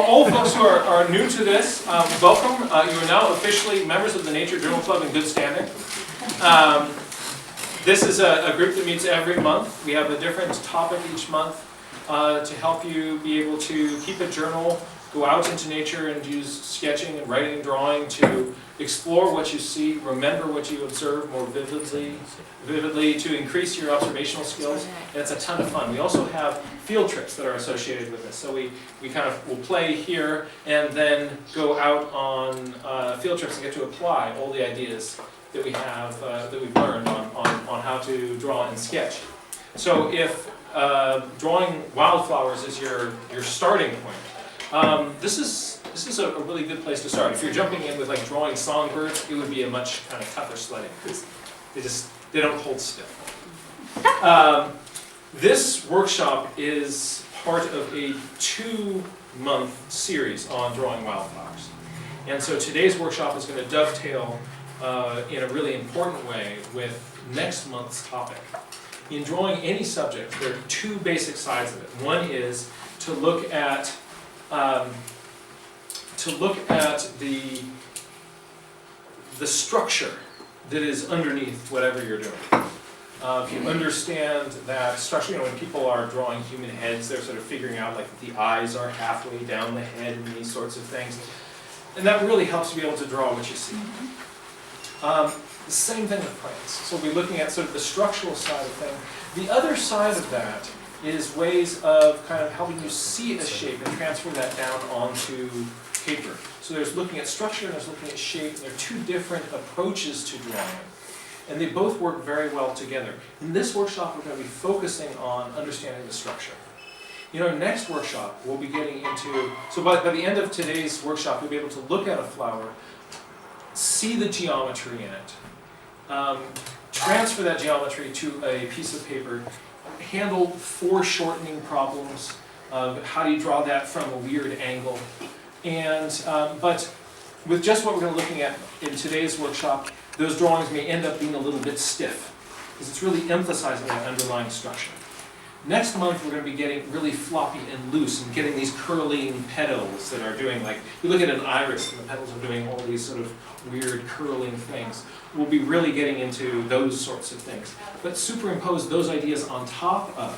all folks who are new to this, welcome. You are now officially members of the Nature Journal Club in good standing. This is a group that meets every month. We have a different topic each month to help you be able to keep a journal, go out into nature and use sketching and writing and drawing to explore what you see, remember what you observe more vividly to increase your observational skills, and it's a ton of fun. We also have field trips that are associated with this. So we kind of will play here and then go out on field trips and get to apply all the ideas that we have, that we've learned on how to draw and sketch. So if drawing wildflowers is your starting point, this is a really good place to start. If you're jumping in with like drawing songbirds, it would be a much kind of tougher sledding because they don't hold still. This workshop is part of a 2-month series on drawing wildflowers. And so today's workshop is going to dovetail in a really important way with next month's topic. In drawing any subject, there are 2 basic sides of it. One is to look at the structure that is underneath whatever you're doing. If you understand that structure, when people are drawing human heads, they're sort of figuring out like the eyes are halfway down the head and these sorts of things. And that really helps you be able to draw what you see. The same thing with plants. So we'll be looking at sort of the structural side of things. The other side of that is ways of kind of helping you see a shape and transfer that down onto paper. So there's looking at structure and there's looking at shape, and there are 2 different approaches to drawing. And they both work very well together. In this workshop, we're going to be focusing on understanding the structure. In our next workshop, we'll be getting into, so by the end of today's workshop, you'll be able to look at a flower, see the geometry in it, transfer that geometry to a piece of paper, handle foreshortening problems, how do you draw that from a weird angle, and but with just what we're going to be looking at in today's workshop, those drawings may end up being a little bit stiff, because it's really emphasizing that underlying structure. Next month, we're going to be getting really floppy and loose and getting these curling petals that are doing, like, you look at an iris and the petals are doing all these sort of weird curling things. We'll be really getting into those sorts of things. But superimpose those ideas on top of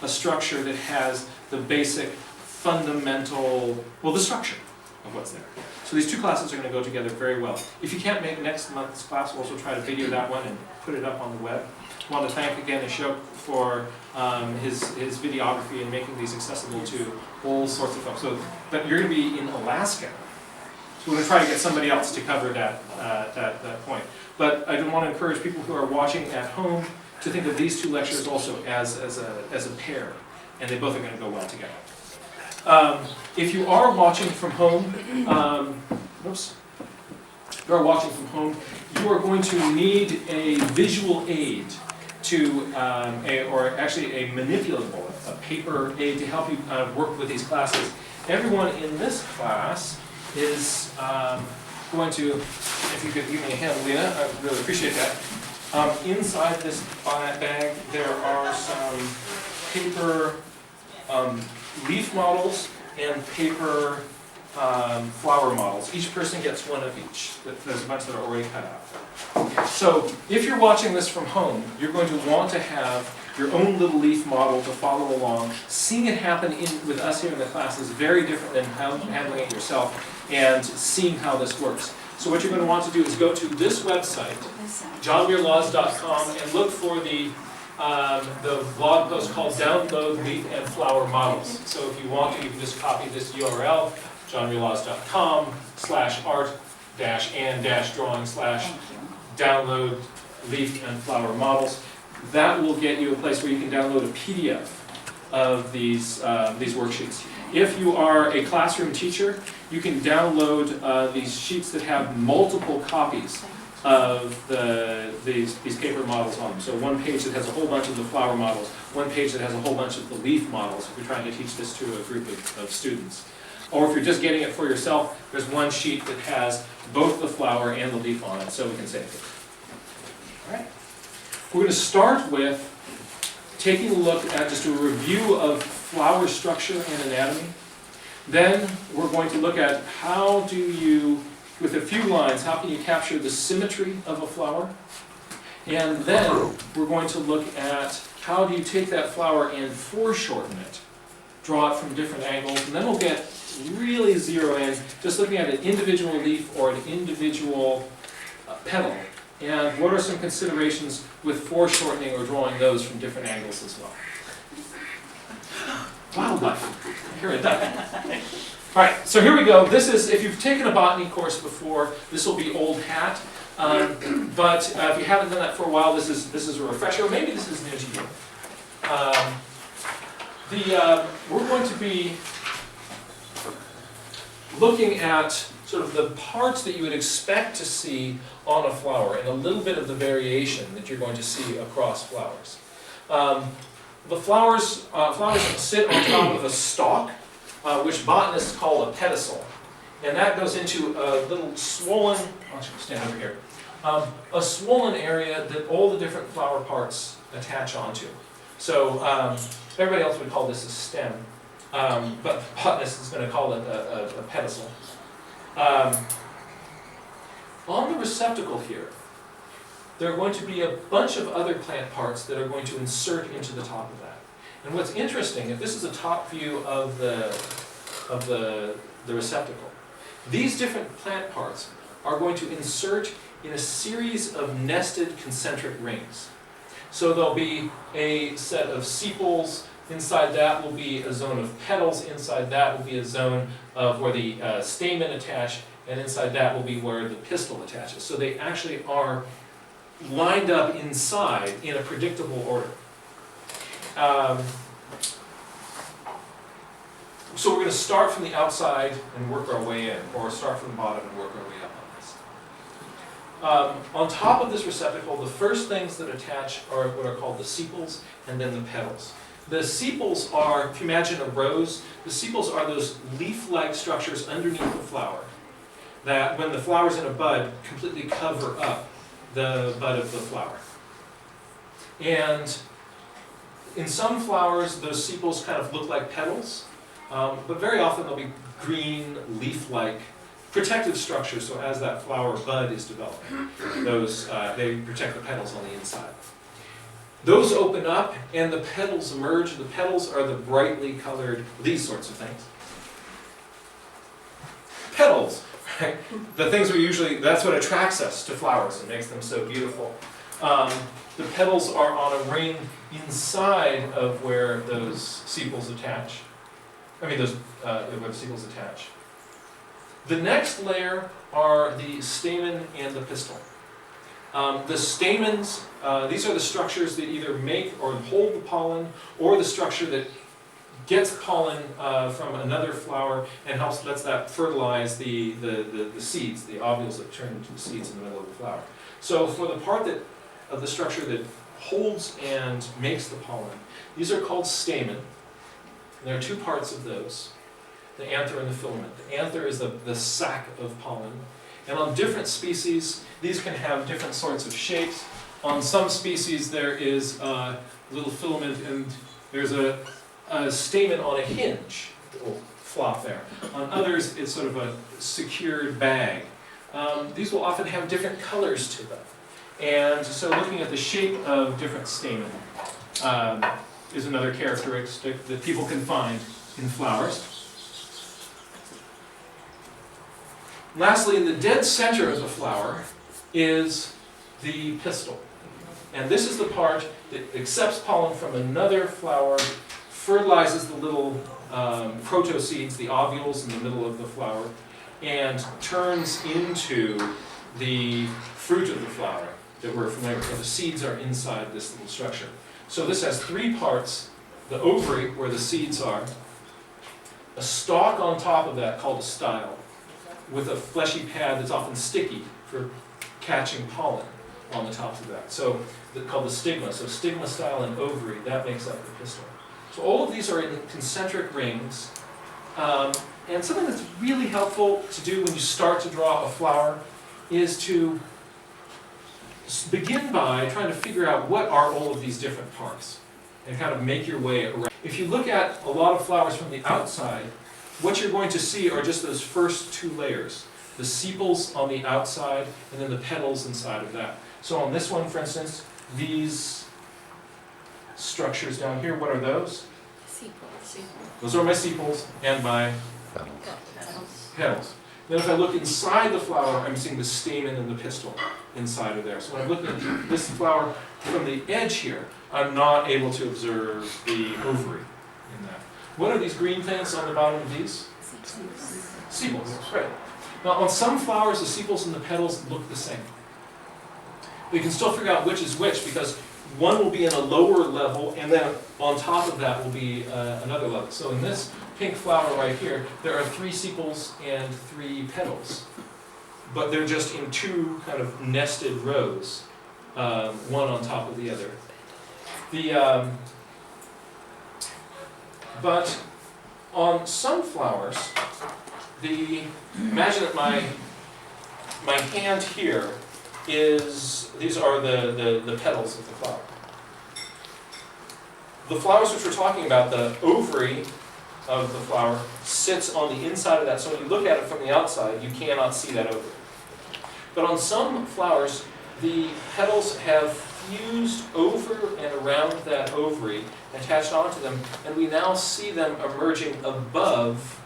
a structure that has the basic, fundamental, well, the structure of what's there. So these 2 classes are going to go together very well. If you can't make next month's class, we'll also try to video that one and put it up on the web. I want to thank again Ashok for his videography and making these accessible to all sorts of folks. So, but you're going to be in Alaska, so we're going to try to get somebody else to cover that point. But I do want to encourage people who are watching at home to think of these 2 lectures also as a pair, and they both are going to go well together. If you are watching from home, you are going to need a visual aid or actually a manipulable, a paper aid to help you work with these classes. Everyone in this class is going to, if you could give me a hand, Lena, I would really appreciate that. Inside this bag, there are some paper leaf models and paper flower models. Each person gets one of each. There's a bunch that are already cut out. So if you're watching this from home, you're going to want to have your own little leaf model to follow along. Seeing it happen with us here in the class is very different than handling it yourself and seeing how this works. So what you're going to want to do is go to this website, johnmuirlaws.com, and look for the blog post called Download Leaf and Flower Models. So if you want to, you can just copy this URL, johnmuirlaws.com/art-and-drawing/download leaf and flower models. That will get you a place where you can download a PDF of these worksheets. If you are a classroom teacher, you can download these sheets that have multiple copies of these paper models on them. So one page that has a whole bunch of the flower models, one page that has a whole bunch of the leaf models, if you're trying to teach this to a group of students. Or if you're just getting it for yourself, there's one sheet that has both the flower and the leaf on it, so we can save it. All right. We're going to start with taking a look at just a review of flower structure and anatomy. Then we're going to look at how do you, with a few lines, how can you capture the symmetry of a flower? And then we're going to look at how do you take that flower and foreshorten it, draw it from different angles, and then we'll get really zero in, just looking at an individual leaf or an individual petal. And what are some considerations with foreshortening or drawing those from different angles as well? Wildlife. Here it does. All right, so here we go. This is, if you've taken a botany course before, this will be old hat. But if you haven't done that for a while, this is a refresher. Maybe this is new to you. We're going to be looking at sort of the parts that you would expect to see on a flower and a little bit of the variation that you're going to see across flowers. The flowers sit on top of a stalk, which botanists call a pedicel. And that goes into a little swollen, I should stand over here, a swollen area that all the different flower parts attach onto. So everybody else would call this a stem, but botanist is going to call it a pedicel. On the receptacle here, there are going to be a bunch of other plant parts that are going to insert into the top of that. And what's interesting, if this is a top view of the receptacle, these different plant parts are going to insert in a series of nested concentric rings. So there'll be a set of sepals, inside that will be a zone of petals, inside that will be a zone of where the stamen attach, and inside that will be where the pistil attaches. So they actually are lined up inside in a predictable order. So we're going to start from the outside and work our way in, or start from the bottom and work our way up on this. On top of this receptacle, the first things that attach are what are called the sepals, and then the petals. The sepals are, if you imagine a rose, the sepals are those leaf-like structures underneath the flower that, when the flower's in a bud, completely cover up the bud of the flower. And in some flowers, those sepals kind of look like petals, but very often they'll be green, leaf-like protective structures, so as that flower bud is developing, those they protect the petals on the inside. Those open up and the petals emerge. The petals are the brightly colored, these sorts of things. Petals, right? The things we usually, that's what attracts us to flowers and makes them so beautiful. The petals are on a ring inside of where those sepals attach. Where the sepals attach. The next layer are the stamen and the pistil. The stamens, these are the structures that either make or hold the pollen, or the structure that gets pollen from another flower and lets that fertilize the seeds, the ovules that turn into the seeds in the middle of the flower. So for the part of the structure that holds and makes the pollen, these are called stamen. And there are two parts of those, the anther and the filament. The anther is the sac of pollen. And on different species, these can have different sorts of shapes. On some species, there is a little filament, and there's a stamen on a hinge that will flop there. On others, it's sort of a secured bag. These will often have different colors to them. And so looking at the shape of different stamen is another characteristic that people can find in flowers. Lastly, in the dead center of the flower is the pistil. And this is the part that accepts pollen from another flower, fertilizes the little protoseeds, the ovules in the middle of the flower, and turns into the fruit of the flower that we're familiar with. The seeds are inside this little structure. So this has three parts: the ovary, where the seeds are, a stalk on top of that called a style, with a fleshy pad that's often sticky for catching pollen on the top of that. So called the stigma. So stigma, style, and ovary, that makes up the pistil. So all of these are in concentric rings. And something that's really helpful to do when you start to draw a flower is to begin by trying to figure out what are all of these different parts and kind of make your way around. If you look at a lot of flowers from the outside, what you're going to see are just those first two layers. The sepals on the outside, and then the petals inside of that. So on this one, for instance, these structures down here, what are those? Sepals. Those are my sepals and my petals. Then if I look inside the flower, I'm seeing the stamen and the pistil inside of there. So when I'm looking at this flower from the edge here, I'm not able to observe the ovary in that. What are these green things on the bottom of these? Sepals, right. Now on some flowers, the sepals and the petals look the same. But you can still figure out which is which because one will be in a lower level and then on top of that will be another level. So in this pink flower right here, there are 3 sepals and 3 petals. But they're just in 2 kind of nested rows, one on top of the other. But on some flowers, imagine that my hand here these are the petals of the flower. The flowers which we're talking about, the ovary of the flower sits on the inside of that, so when you look at it from the outside, you cannot see that ovary. But on some flowers, the petals have fused over and around that ovary, attached onto them, and we now see them emerging above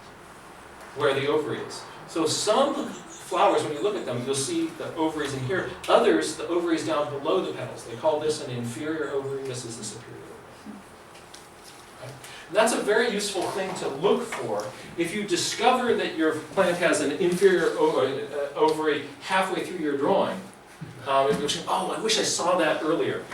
where the ovary is. So some flowers, when you look at them, you'll see the ovaries in here. Others, the ovaries down below the petals. They call this an inferior ovary, this is the superior ovary. Right? That's a very useful thing to look for. If you discover that your plant has an inferior ovary halfway through your drawing, you'll think, oh, I wish I saw that earlier.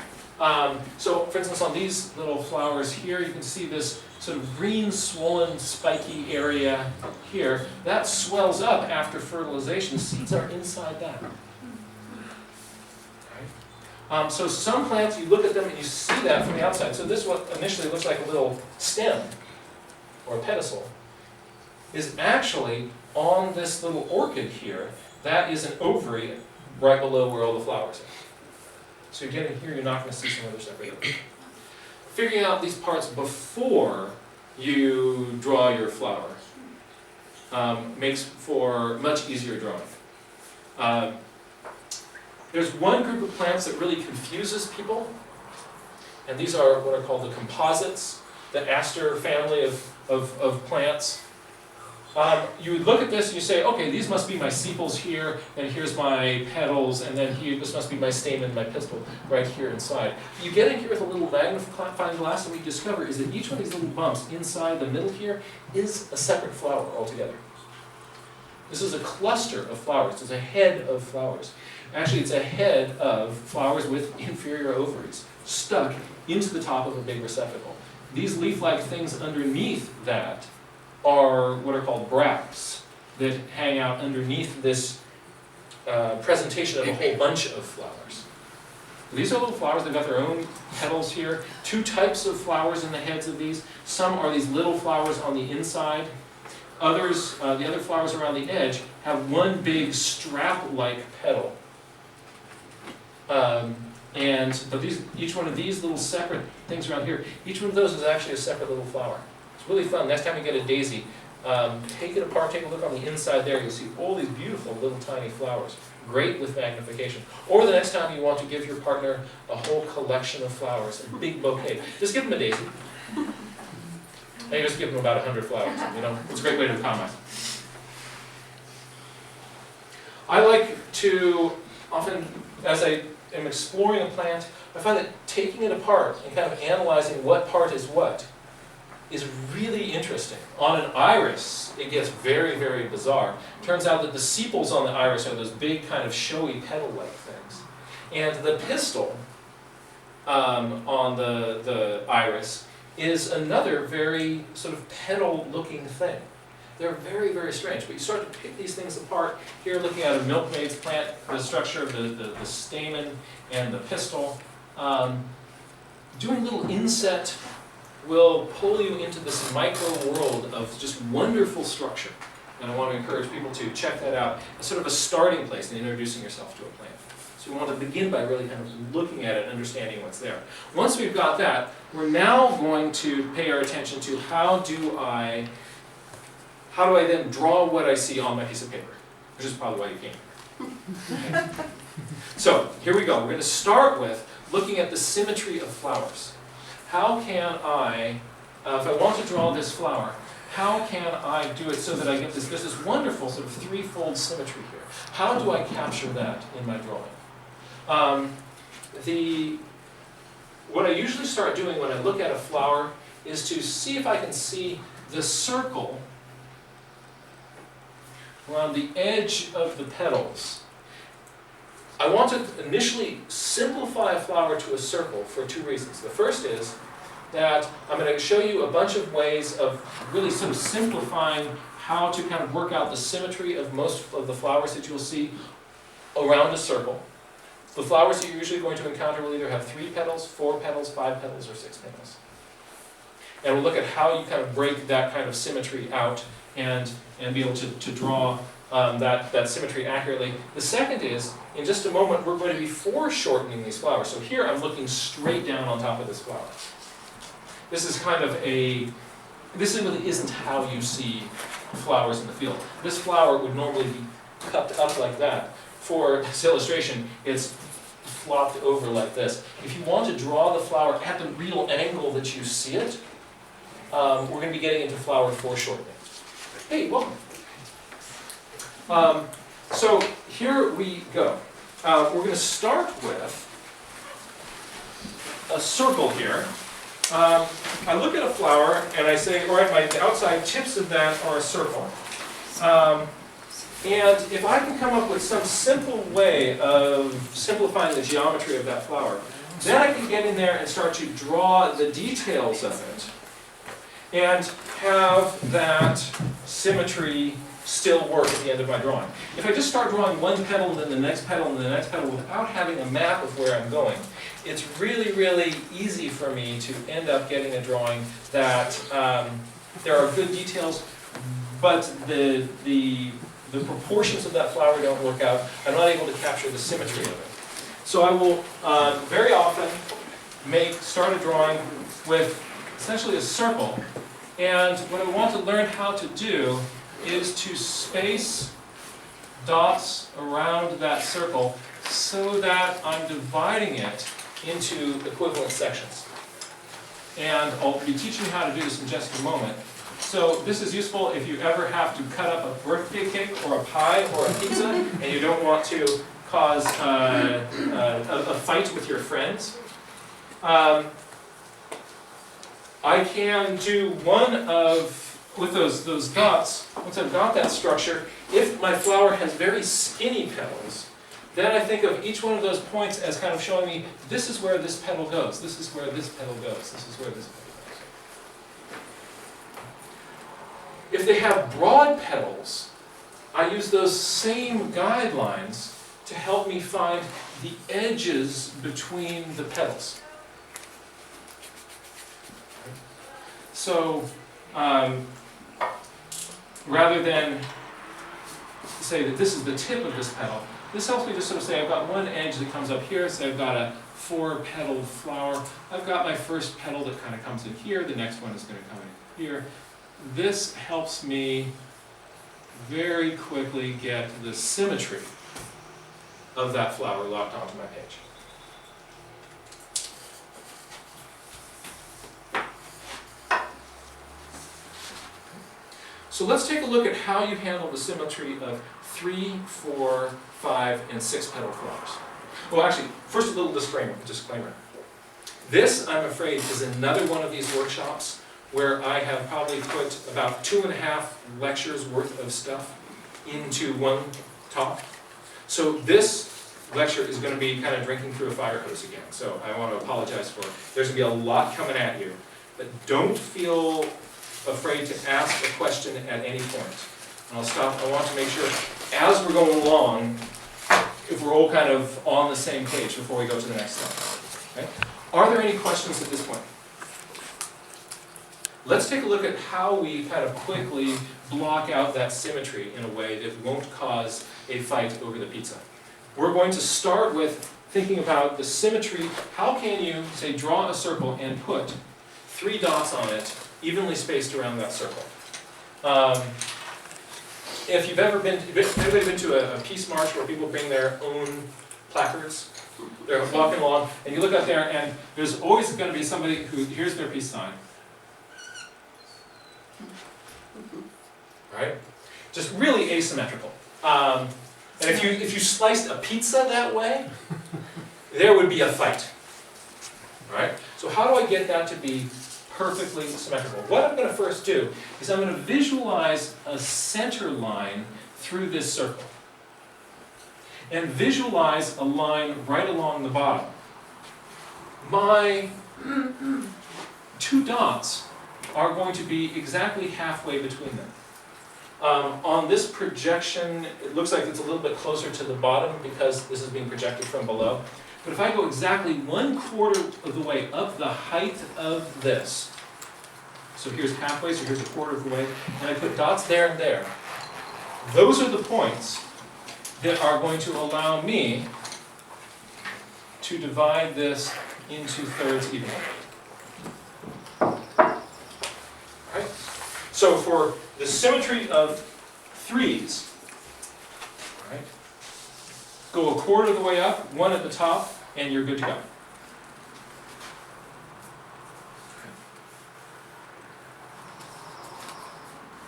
So, for instance, on these little flowers here, you can see this sort of green, swollen, spiky area here. That swells up after fertilization. Seeds are inside that. Right? So some plants, you look at them and you see that from the outside. So this, what initially looks like a little stem or a pedicel, is actually on this little orchid here. That is an ovary right below where all the flowers are. So you're getting here, you're not going to see some other separate ovaries. Figuring out these parts before you draw your flower makes for much easier drawing. There's one group of plants that really confuses people, and these are what are called the composites, the aster family of plants. You would look at this and you say, okay, these must be my sepals here, and here's my petals, and then here, this must be my stamen, my pistil, right here inside. You get in here with a little magnifying glass, and what you discover is that each one of these little bumps inside the middle here is a separate flower altogether. This is a cluster of flowers. It's a head of flowers. Actually, it's a head of flowers with inferior ovaries stuck into the top of a big receptacle. These leaf-like things underneath that are what are called bracts that hang out underneath this presentation of a whole bunch of flowers. These are little flowers, they've got their own petals here. 2 types of flowers in the heads of these. Some are these little flowers on the inside. Others, the other flowers around the edge, have one big strap-like petal. But each one of these little separate things around here, each one of those is actually a separate little flower. It's really fun. Next time you get a daisy, take it apart, take a look on the inside there. You'll see all these beautiful little tiny flowers. Great with magnification. Or the next time you want to give your partner a whole collection of flowers, a big bouquet, just give them a daisy. And you just give them about 100 flowers. It's a great way to economize. I like to often, as I am exploring a plant, I find that taking it apart and kind of analyzing what part is what is really interesting. On an iris, it gets very, very bizarre. Turns out that the sepals on the iris are those big kind of showy petal-like things. And the pistil on the iris is another very sort of petal-looking thing. They're very, very strange. But you start to pick these things apart. Here, looking at a milkmaid's plant, the structure of the stamen and the pistil. Doing little inset will pull you into this micro world of just wonderful structure. And I want to encourage people to check that out as sort of a starting place in introducing yourself to a plant. So we want to begin by really kind of looking at it, understanding what's there. Once we've got that, we're now going to pay our attention to how do I how do I then draw what I see on my piece of paper? Which is probably why you came here. Okay. So, here we go. We're going to start with looking at the symmetry of flowers. How can I, if I want to draw this flower, how can I do it so that I get this wonderful sort of threefold symmetry here? How do I capture that in my drawing? What I usually start doing when I look at a flower is to see if I can see the circle around the edge of the petals. I want to initially simplify a flower to a circle for two reasons. The first is that I'm going to show you a bunch of ways of really sort of simplifying how to kind of work out the symmetry of most of the flowers that you'll see around a circle. The flowers that you're usually going to encounter will either have 3 petals, 4 petals, 5 petals, or 6 petals. And we'll look at how you kind of break that kind of symmetry out and be able to draw that symmetry accurately. The second is, in just a moment, we're going to be foreshortening these flowers. So here I'm looking straight down on top of this flower. This is kind of this really isn't how you see flowers in the field. This flower would normally be cupped up like that. For this illustration, it's flopped over like this. If you want to draw the flower at the real angle that you see it, we're going to be getting into flower foreshortening. Hey, welcome. So here we go. We're going to start with a circle here. I look at a flower and I say, all right, the outside tips of that are a circle. And if I can come up with some simple way of simplifying the geometry of that flower, then I can get in there and start to draw the details of it and have that symmetry still work at the end of my drawing. If I just start drawing one petal and then the next petal and the next petal without having a map of where I'm going, it's really, really easy for me to end up getting a drawing that there are good details, but the proportions of that flower don't work out. I'm not able to capture the symmetry of it. So I will very often start a drawing with essentially a circle, and what I want to learn how to do is to space dots around that circle so that I'm dividing it into equivalent sections. And I'll be teaching you how to do this in just a moment. So this is useful if you ever have to cut up a birthday cake or a pie or a pizza and you don't want to cause a fight with your friends. I can do with those dots, once I've got that structure, if my flower has very skinny petals, then I think of each one of those points as kind of showing me, this is where this petal goes, this is where this petal goes, this is where this petal goes. If they have broad petals, I use those same guidelines to help me find the edges between the petals. So, rather than say that this is the tip of this petal, this helps me to sort of say I've got one edge that comes up here, so I've got a 4-petaled flower. I've got my first petal that kind of comes in here, the next one is going to come in here. This helps me very quickly get the symmetry of that flower locked onto my page. So let's take a look at how you handle the symmetry of 3, 4, 5, and 6 petal flowers. Well, actually, first a little disclaimer. This, I'm afraid, is another one of these workshops where I have probably put about 2.5 lectures worth of stuff into one talk. So this lecture is going to be kind of drinking through a fire hose again. So I want to apologize for it. There's going to be a lot coming at you. But don't feel afraid to ask a question at any point. And I'll stop. I want to make sure, as we're going along, if we're all kind of on the same page before we go to the next slide. Okay? Are there any questions at this point? Let's take a look at how we kind of quickly block out that symmetry in a way that won't cause a fight over the pizza. We're going to start with thinking about the symmetry. How can you, say, draw a circle and put 3 dots on it, evenly spaced around that circle? if you've ever been, anybody been to a peace march where people bring their own placards? They're walking along, and you look out there, and there's always going to be somebody who, here's their peace sign. Right? Just really asymmetrical. And if you sliced a pizza that way, there would be a fight. Right? So how do I get that to be perfectly symmetrical? What I'm going to first do is I'm going to visualize a center line through this circle. And visualize a line right along the bottom. My 2 dots are going to be exactly halfway between them. On this projection, it looks like it's a little bit closer to the bottom because this is being projected from below. But if I go exactly 1/4 of the way up the height of this, so here's halfway, so here's 1/4 of the way, and I put dots there and there, those are the points that are going to allow me to divide this into thirds evenly. Right? So for the symmetry of 3s, right, go 1/4 of the way up, 1 at the top, and you're good to go.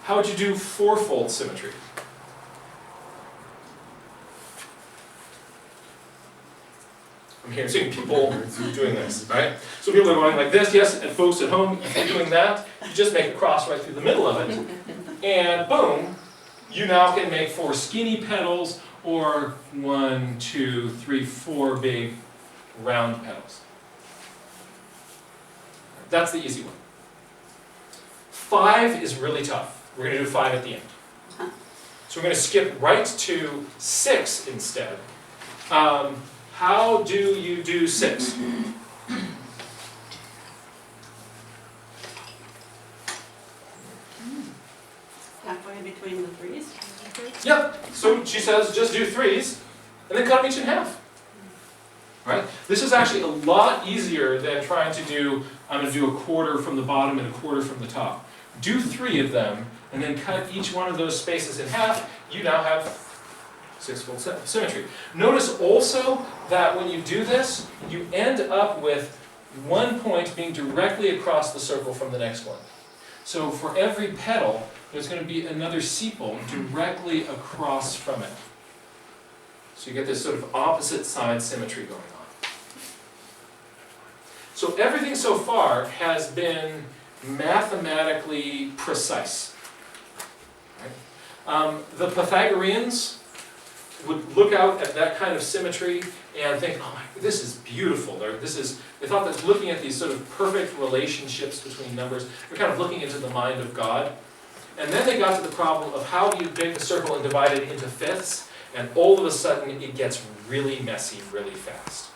How would you do 4-fold symmetry? I'm here seeing people doing this, right? So people are going like this, yes, and folks at home, if you're doing that, you just make a cross right through the middle of it, and boom, you now can make 4 skinny petals, or 1, 2, 3, 4 big round petals. That's the easy one. 5 is really tough. We're going to do 5 at the end. So we're going to skip right to 6 instead. How do you do 6? Halfway between the 3s? Yep. So she says just do 3s, and then cut them each in half. Right? This is actually a lot easier than trying to do, I'm going to do 1/4 from the bottom and 1/4 from the top. Do 3 of them, and then cut each one of those spaces in half. You now have 6-fold symmetry. Notice also that when you do this, you end up with 1 point being directly across the circle from the next one. So for every petal, there's going to be another sepal directly across from it. So you get this sort of opposite side symmetry going on. So everything so far has been mathematically precise. Right? The Pythagoreans would look out at that kind of symmetry and think, oh, this is beautiful. They thought that looking at these sort of perfect relationships between numbers, they're kind of looking into the mind of God. And then they got to the problem of how do you take the circle and divide it into fifths, and all of a sudden it gets really messy really fast.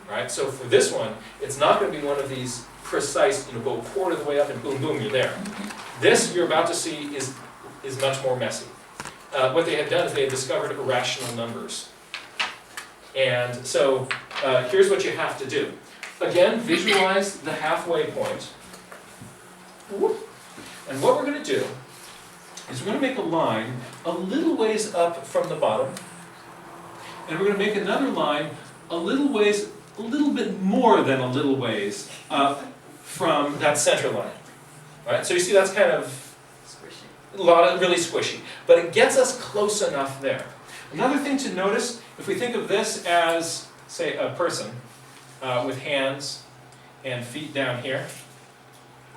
Right? So for this one, it's not going to be one of these precise, go 1/4 of the way up and boom, boom, you're there. This you're about to see is much more messy. What they had done is they had discovered irrational numbers. And so here's what you have to do. Again, visualize the halfway point. And what we're going to do is we're going to make a line a little ways up from the bottom. And we're going to make another line a little bit more than a little ways up from that center line. Right? So you see that's kind of really squishy. But it gets us close enough there. Another thing to notice, if we think of this as, say, a person with hands and feet down here,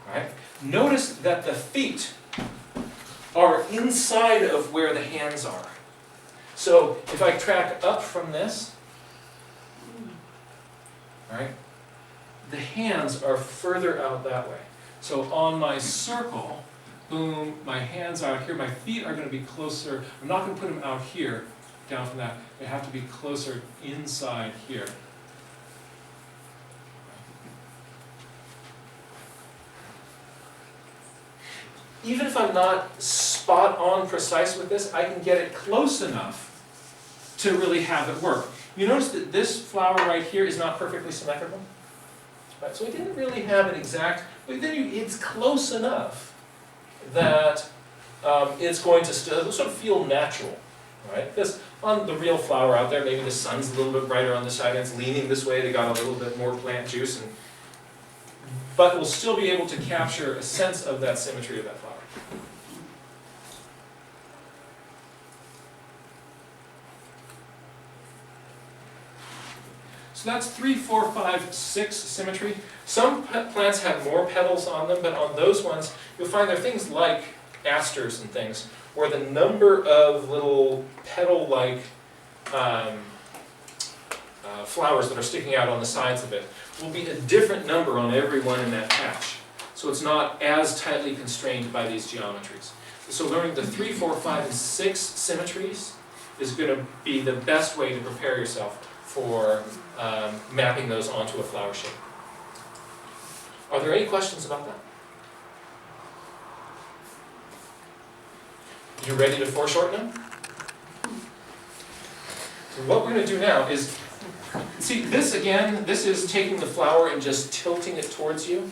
right? Notice that the feet are inside of where the hands are. So if I track up from this, right, the hands are further out that way. So on my circle, boom, my hands are out here, my feet are going to be closer. I'm not going to put them out here, down from that. They have to be closer inside here. Even if I'm not spot on precise with this, I can get it close enough to really have it work. You notice that this flower right here is not perfectly symmetrical? Right, so we didn't really have an exact, but then it's close enough that it's going to sort of feel natural, right? Because on the real flower out there, maybe the sun's a little bit brighter on the side and it's leaning this way, they got a little bit more plant juice, but we'll still be able to capture a sense of that symmetry of that flower. So that's 3, 4, 5, 6 symmetry. Some plants have more petals on them, but on those ones, you'll find there are things like asters and things, where the number of little petal-like flowers that are sticking out on the sides of it will be a different number on every one in that patch. So it's not as tightly constrained by these geometries. So learning the 3, 4, 5, and 6 symmetries is going to be the best way to prepare yourself for mapping those onto a flower shape. Are there any questions about that? You ready to foreshorten them? So what we're going to do now is, see this again, this is taking the flower and just tilting it towards you.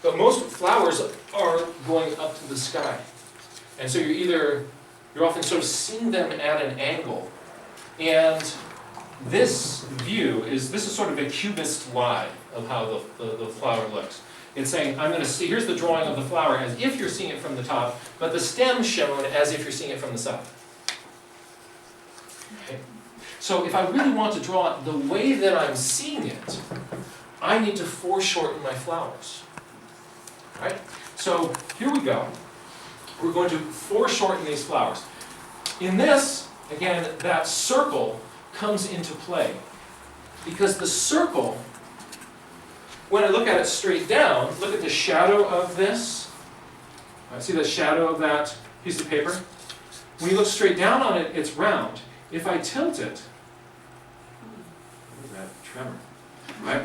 But most flowers are going up to the sky. And so you're often sort of seeing them at an angle. And this view this is sort of a cubist lie of how the flower looks. It's saying, I'm going to see, here's the drawing of the flower as if you're seeing it from the top, but the stem shown as if you're seeing it from the side. Okay. So if I really want to draw it the way that I'm seeing it, I need to foreshorten my flowers. Right? So here we go. We're going to foreshorten these flowers. In this, again, that circle comes into play. Because the circle, when I look at it straight down, look at the shadow of this. See the shadow of that piece of paper? When you look straight down on it, it's round. If I tilt it, look at that tremor, right?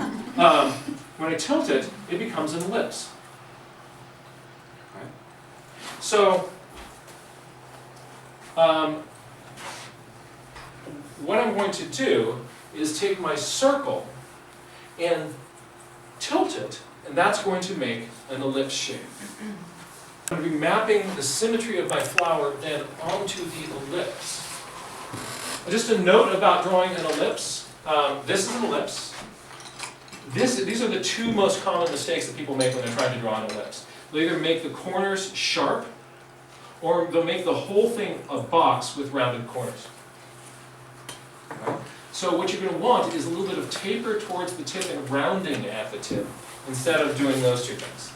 When I tilt it, it becomes an ellipse. Right? So, what I'm going to do is take my circle and tilt it, and that's going to make an ellipse shape. I'm going to be mapping the symmetry of my flower then onto the ellipse. Just a note about drawing an ellipse. This is an ellipse. These are the two most common mistakes that people make when they're trying to draw an ellipse. They'll either make the corners sharp, or they'll make the whole thing a box with rounded corners. Okay. So what you're going to want is a little bit of taper towards the tip and rounding at the tip, instead of doing those two things.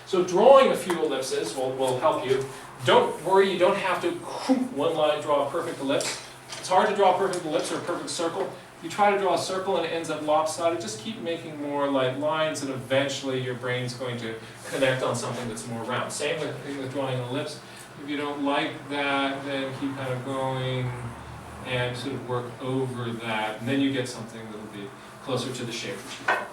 So drawing a few ellipses will help you. Don't worry, you don't have to one line draw a perfect ellipse. It's hard to draw a perfect ellipse or a perfect circle. You try to draw a circle and it ends up lopsided, just keep making more like lines, and eventually your brain's going to connect on something that's more round. Same with drawing an ellipse. If you don't like that, then keep kind of going and sort of work over that, and then you get something that will be closer to the shape that you want.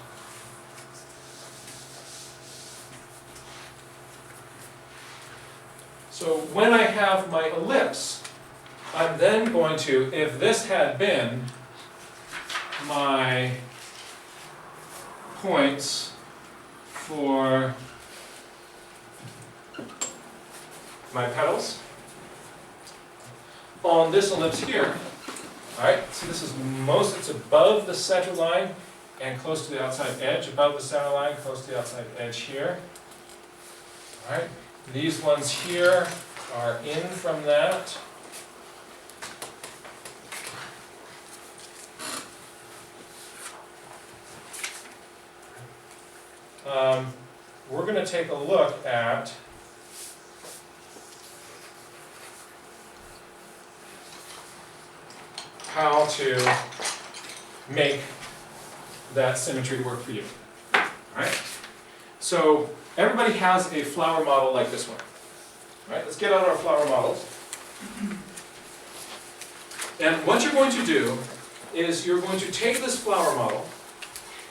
So when I have my ellipse, I'm then going to, if this had been my points for my petals, on this ellipse here, alright, so this is it's above the center line and close to the outside edge, above the center line, close to the outside edge here. Alright, these ones here are in from that. We're going to take a look at how to make that symmetry work for you. All right? So everybody has a flower model like this one. All right, let's get out our flower models. And what you're going to do is you're going to take this flower model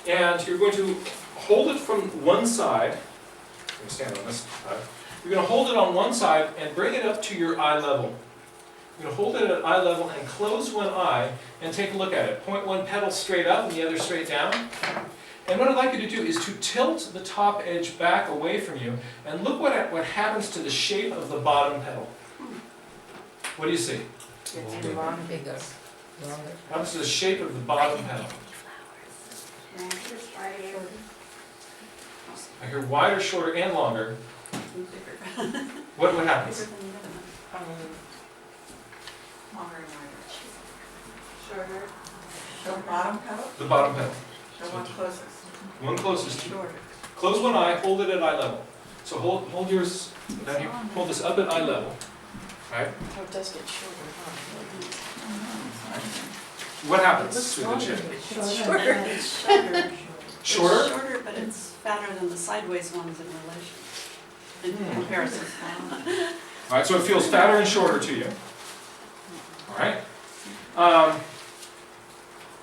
and you're going to hold it from one side. I'm going to stand on this side. You're going to hold it on one side and bring it up to your eye level. You're going to hold it at eye level and close one eye and take a look at it. Point one petal straight up and the other straight down. And what I'd like you to do is to tilt the top edge back away from you and look what happens to the shape of the bottom petal. What do you see? It's bigger. Longer. What happens to the shape of the bottom petal? I hear wider, shorter, and longer. What happens? Longer and wider. Shorter. The bottom petal? The bottom petal. The one closest. One closest to you. Shorter. Close one eye, hold it at eye level. So hold yours down here, hold this up at eye level. Right? Oh, it does get shorter, huh? What happens Looks to the longer. chip? It's shorter. It's shorter. Shorter? It's shorter, but it's fatter than the sideways ones in relation, in comparison. All right, so it feels fatter and shorter to you. All right.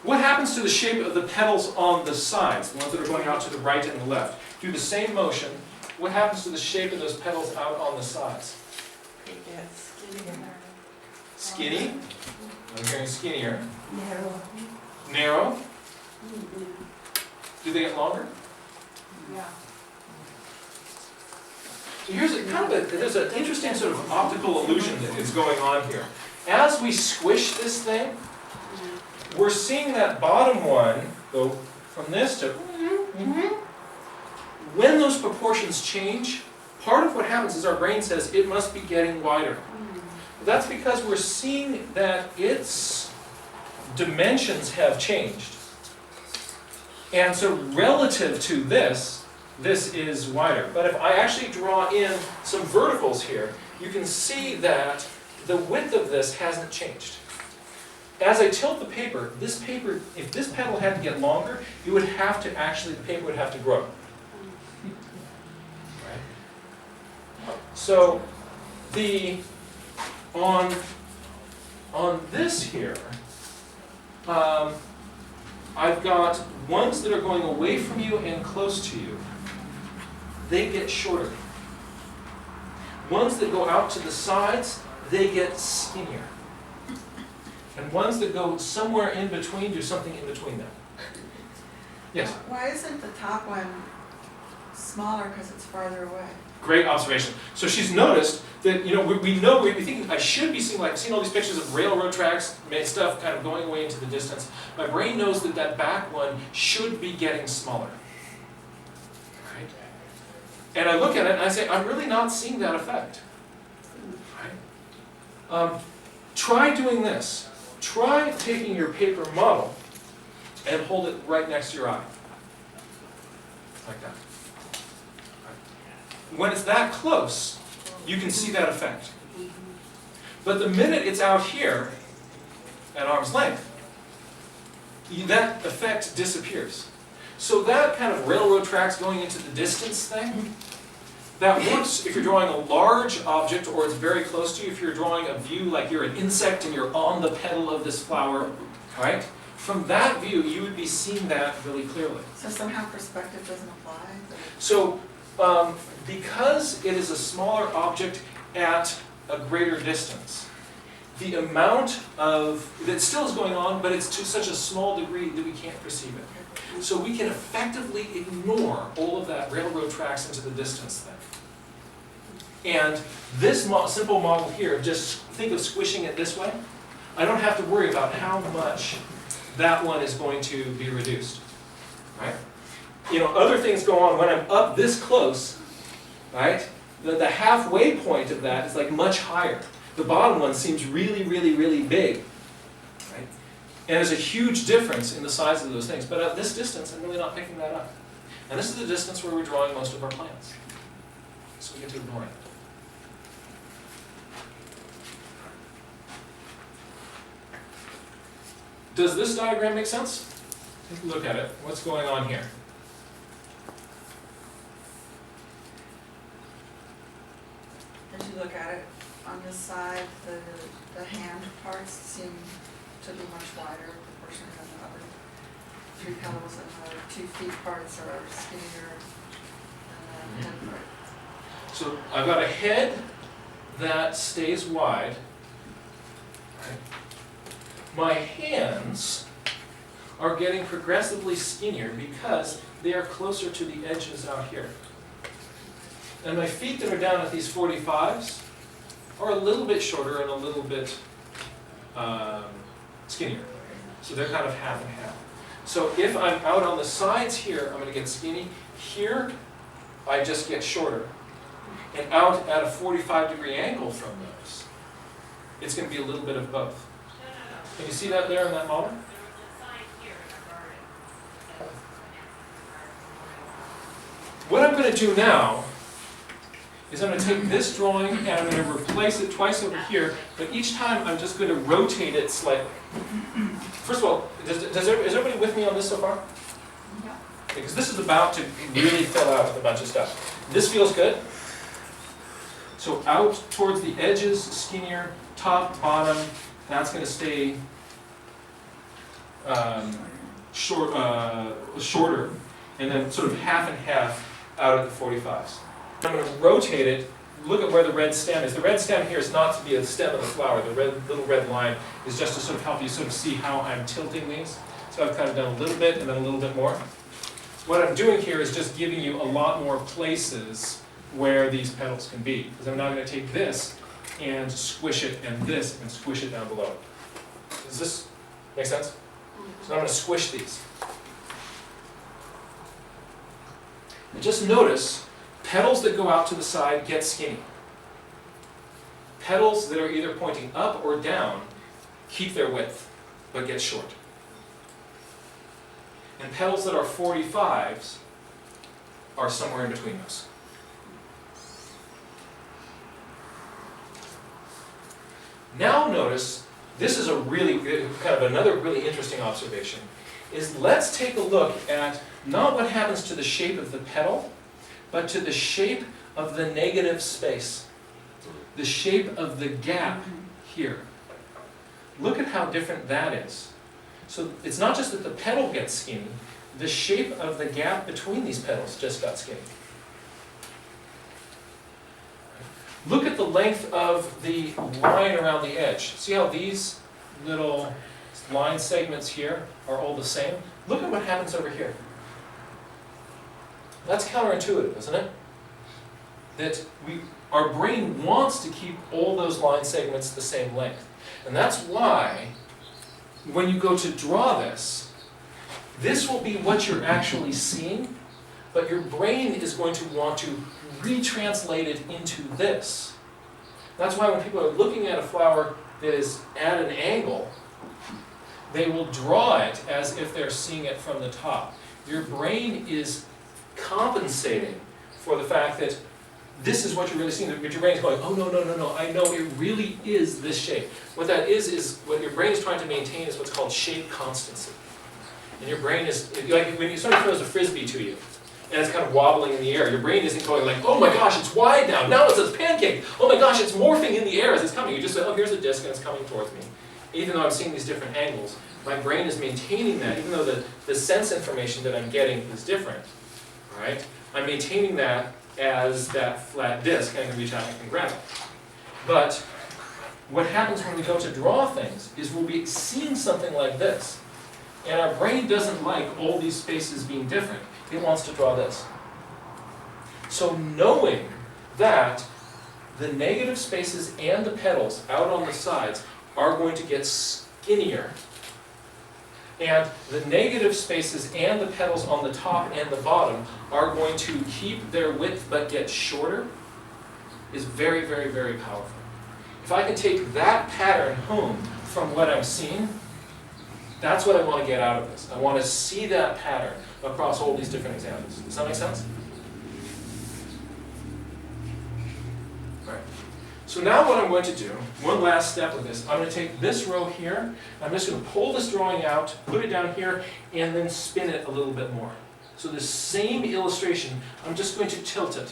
What happens to the shape of the petals on the sides, the ones that are going out to the right and the left? Do the same motion. What happens to the shape of those petals out on the sides? Skinny. I'm hearing skinnier. Narrow. Narrow. Do they get longer? Yeah. So here's there's an interesting sort of optical illusion that is going on here. As we squish this thing, we're seeing that bottom one go from this to. When those proportions change, part of what happens is our brain says it must be getting wider. That's because we're seeing that its dimensions have changed. And so relative to this is wider. But if I actually draw in some verticals here, you can see that the width of this hasn't changed. As I tilt the paper, if this petal had to get longer, the paper would have to grow. Right? So on this here, I've got ones that are going away from you and close to you. They get shorter. Ones that go out to the sides, they get skinnier. And ones that go somewhere in between do something in between them. Yes? Why isn't the top one smaller because it's farther away? Great observation. So she's noticed that, we think I should be seeing all these pictures of railroad tracks, stuff kind of going away into the distance. My brain knows that back one should be getting smaller. Right? And I look at it and I say, I'm really not seeing that effect. Right? Try doing this. Try taking your paper model and hold it right next to your eye. Like that. When it's that close, you can see that effect. But the minute it's out here, at arm's length, that effect disappears. So that kind of railroad tracks going into the distance thing, that works if you're drawing a large object or it's very close to you. If you're drawing a view like you're an insect and you're on the petal of this flower, right? From that view, you would be seeing that really clearly. So somehow perspective doesn't apply? So, because it is a smaller object at a greater distance, the amount that still is going on, but it's to such a small degree that we can't perceive it. So we can effectively ignore all of that railroad tracks into the distance thing. And this simple model here, just think of squishing it this way. I don't have to worry about how much that one is going to be reduced. Right? Other things go on when I'm up this close, right? The halfway point of that is much higher. The bottom one seems really, really, really big. Right? And there's a huge difference in the size of those things. But at this distance, I'm really not picking that up. And this is the distance where we're drawing most of our plans. So we get to ignore it. Does this diagram make sense? Take a look at it. What's going on here? As you look at it, on this side, the hand parts seem to be much wider proportionally than the other three petals, and the 2 feet parts are skinnier than the head part. So I've got a head that stays wide. Right? My hands are getting progressively skinnier because they are closer to the edges out here. And my feet that are down at these 45s are a little bit shorter and a little bit skinnier. So they're kind of half and half. So if I'm out on the sides here, I'm going to get skinny. Here, I just get shorter. And out at a 45-degree angle from those, it's going to be a little bit of both. Can you see that there in that model? What I'm going to do now is I'm going to take this drawing and I'm going to replace it twice over here, but each time I'm just going to rotate it slightly. First of all, is everybody with me on this so far? Yeah. Because this is about to really fill out with a bunch of stuff. This feels good. So out towards the edges, skinnier, top, bottom, that's going to stay shorter, and then sort of half and half out at the 45s. I'm going to rotate it. Look at where the red stem is. The red stem here is not to be a stem of the flower. The little red line is just to sort of help you sort of see how I'm tilting these. So I've kind of done a little bit and then a little bit more. What I'm doing here is just giving you a lot more places where these petals can be. Because I'm now going to take this and squish it and this and squish it down below. Does this make sense? So I'm going to squish these. And just notice, petals that go out to the side get skinny. Petals that are either pointing up or down keep their width, but get short. And petals that are 45s are somewhere in between those. Now notice, this is a really good, kind of another really interesting observation, is let's take a look at not what happens to the shape of the petal, but to the shape of the negative space, the shape of the gap here. Look at how different that is. So it's not just that the petal gets skinny, the shape of the gap between these petals just got skinny. Look at the length of the line around the edge. See how these little line segments here are all the same? Look at what happens over here. That's counterintuitive, isn't it? That our brain wants to keep all those line segments the same length. And that's why, when you go to draw this, this will be what you're actually seeing, but your brain is going to want to retranslate it into this. That's why when people are looking at a flower that is at an angle, they will draw it as if they're seeing it from the top. Your brain is compensating for the fact that this is what you're really seeing, but your brain is going, oh no, no, no, no, I know it really is this shape. What that is what your brain is trying to maintain is what's called shape constancy. And your brain is, like when somebody throws a frisbee to you, and it's kind of wobbling in the air, your brain isn't going like, oh my gosh, it's wide now it's a pancake, oh my gosh, it's morphing in the air as it's coming. You just say, oh, here's a disc and it's coming towards me. Even though I'm seeing these different angles, my brain is maintaining that, even though the sense information that I'm getting is different. All right? I'm maintaining that as that flat disc, and I can reach out and I can grab it. But what happens when we go to draw things is we'll be seeing something like this. And our brain doesn't like all these spaces being different. It wants to draw this. So knowing that the negative spaces and the petals out on the sides are going to get skinnier, and the negative spaces and the petals on the top and the bottom are going to keep their width but get shorter, is very, very, very powerful. If I can take that pattern home from what I'm seeing, that's what I want to get out of this. I want to see that pattern across all these different examples. Does that make sense? All right. So now what I'm going to do, one last step of this, I'm going to take this row here, I'm just going to pull this drawing out, put it down here, and then spin it a little bit more. So this same illustration, I'm just going to tilt it.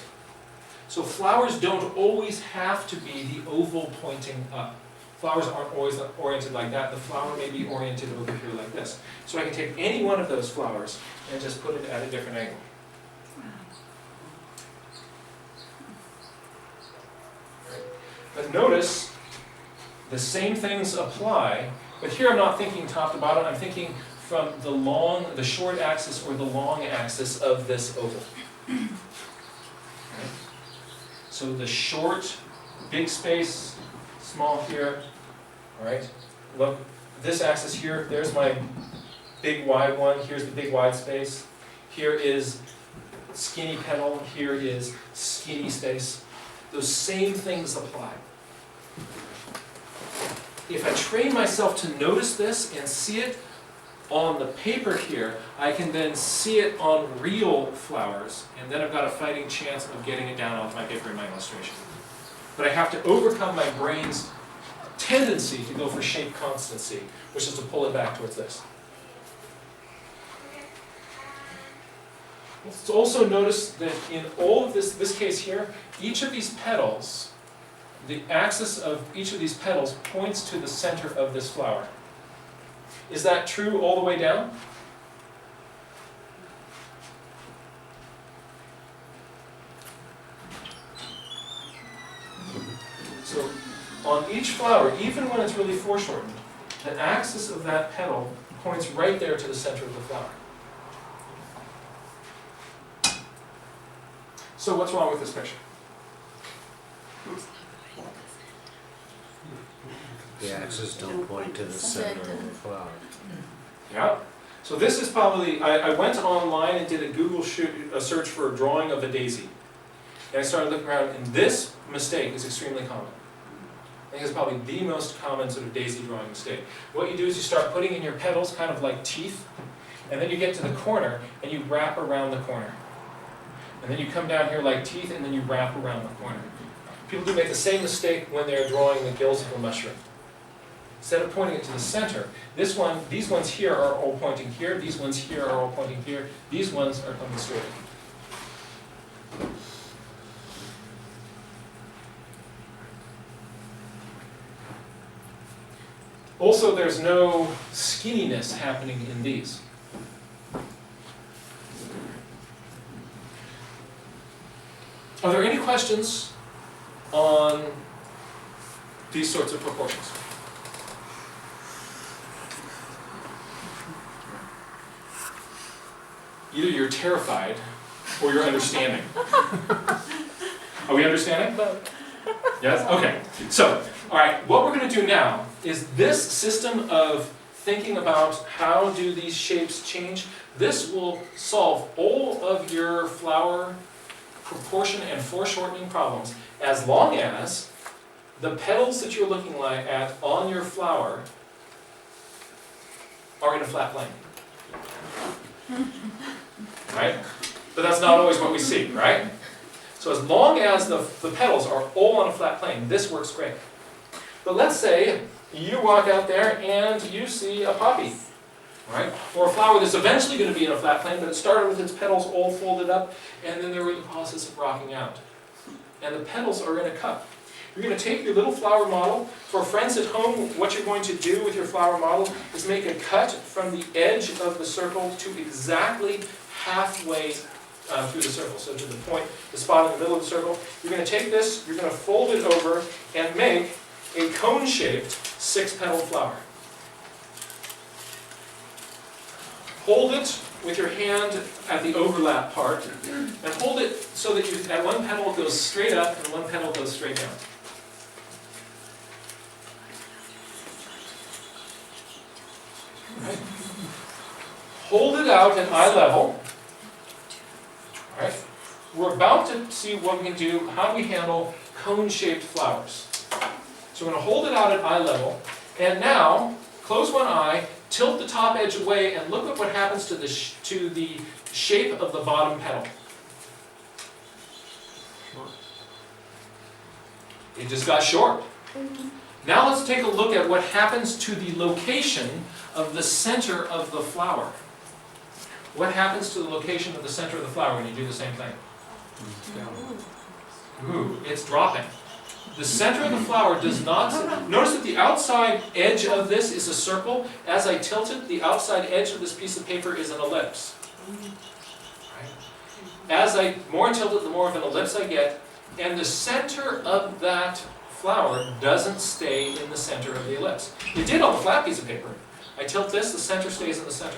So flowers don't always have to be the oval pointing up. Flowers aren't always oriented like that. The flower may be oriented over here like this. So I can take any one of those flowers and just put it at a different angle. But notice, the same things apply, but here I'm not thinking top to bottom, I'm thinking from the short axis or the long axis of this oval. Okay. So the short, big space, small here, all right? Look, this axis here, there's my big wide one, here's the big wide space. Here is skinny petal, here is skinny space. Those same things apply. If I train myself to notice this and see it on the paper here, I can then see it on real flowers, and then I've got a fighting chance of getting it down onto my paper in my illustration. But I have to overcome my brain's tendency to go for shape constancy, which is to pull it back towards this. Let's also notice that in all of this case here, each of these petals, the axis of each of these petals points to the center of this flower. Is that true all the way down? So on each flower, even when it's really foreshortened, the axis of that petal points right there to the center of the flower. So what's wrong with this picture? The axes don't point to the center of the flower. Yeah. So this is probably, I went online and did a Google search for a drawing of a daisy. And I started looking around, and this mistake is extremely common. I think it's probably the most common sort of daisy drawing mistake. What you do is you start putting in your petals kind of like teeth, and then you get to the corner, and you wrap around the corner. And then you come down here like teeth, and then you wrap around the corner. People do make the same mistake when they're drawing the gills of a mushroom. Instead of pointing it to the center, these ones here are all pointing here, these ones here are all pointing here, these ones are coming straight in. Also, there's no skinniness happening in these. Are there any questions on these sorts of proportions? Either you're terrified or you're understanding. Are we understanding? Both. Yes? Okay. So, all right, what we're going to do now is this system of thinking about how do these shapes change, this will solve all of your flower proportion and foreshortening problems as long as the petals that you're looking at on your flower are in a flat plane. Right? But that's not always what we see, right? So as long as the petals are all on a flat plane, this works great. But let's say you walk out there and you see a poppy, right? Or a flower that's eventually going to be in a flat plane, but it started with its petals all folded up, and then they were in the process of rocking out. And the petals are in a cup. You're going to take your little flower model. For friends at home, what you're going to do with your flower model is make a cut from the edge of the circle to exactly halfway through the circle. So to the point, the spot in the middle of the circle. You're going to take this, you're going to fold it over and make a cone-shaped 6-petal flower. Hold it with your hand at the overlap part, and hold it so that at one petal it goes straight up and one petal goes straight down. Right. Hold it out at eye level. All right. We're about to see what we can do, how do we handle cone-shaped flowers. So we're going to hold it out at eye level, and now close one eye, tilt the top edge away, and look at what happens to the shape of the bottom petal. It just got short. Now let's take a look at what happens to the location of the center of the flower. What happens to the location of the center of the flower when you do the same thing? Ooh, it's dropping. The center of the flower does not... Notice that the outside edge of this is a circle. As I tilt it, the outside edge of this piece of paper is an ellipse. Right? As I more tilt it, the more of an ellipse I get. And the center of that flower doesn't stay in the center of the ellipse. It did on the flat piece of paper, I tilt this, the center stays in the center.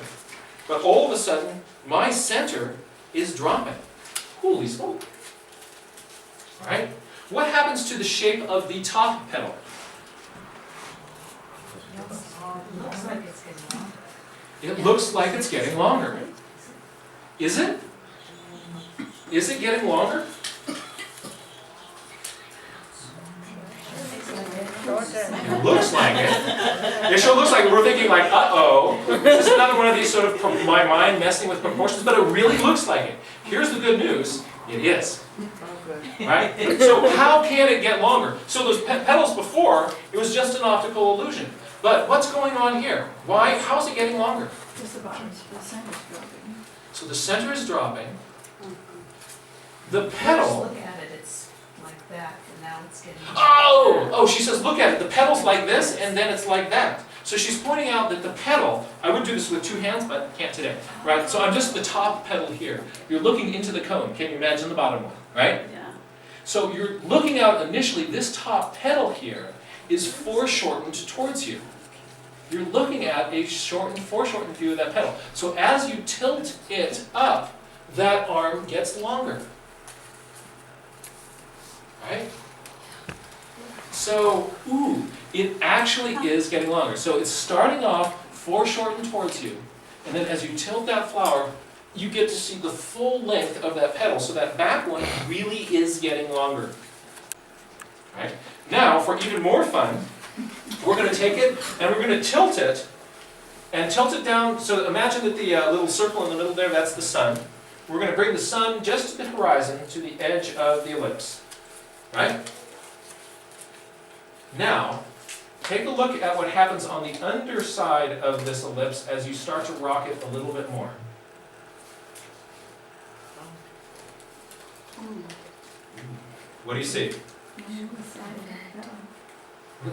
But all of a sudden, my center is dropping. Holy smoke. Right? What happens to the shape of the top petal? Looks like it's getting longer. It looks like it's getting longer. Is it? Is it getting longer? It looks like it. It sure looks like it. We're thinking like, uh-oh. This is another one of these sort of my mind messing with proportions, but it really looks like it. Here's the good news. It is. Right? So how can it get longer? So those petals before, it was just an optical illusion. But what's going on here? Why? How is it getting longer? Just the bottom, the center's dropping. So the center is dropping. The Just petal. look at it, it's like that, and now it's getting. Oh, she says, look at it. The petal's like this, and then it's like that. So she's pointing out that the petal, I would do this with 2 hands, but can't today. Right? So I'm just the top petal here. You're looking into the cone. Can you imagine the bottom one? Right? Yeah. So you're looking out initially, this top petal here is foreshortened towards you. You're looking at a foreshortened view of that petal. So as you tilt it up, that arm gets longer. Right? So, it actually is getting longer. So it's starting off foreshortened towards you, and then as you tilt that flower, you get to see the full length of that petal. So that back one really is getting longer. Right? Now, for even more fun, we're going to take it and we're going to tilt it, and tilt it down. So imagine that the little circle in the middle there, that's the sun. We're going to bring the sun just to the horizon, to the edge of the ellipse. Right? Now, take a look at what happens on the underside of this ellipse as you start to rock it a little bit more. What do you see?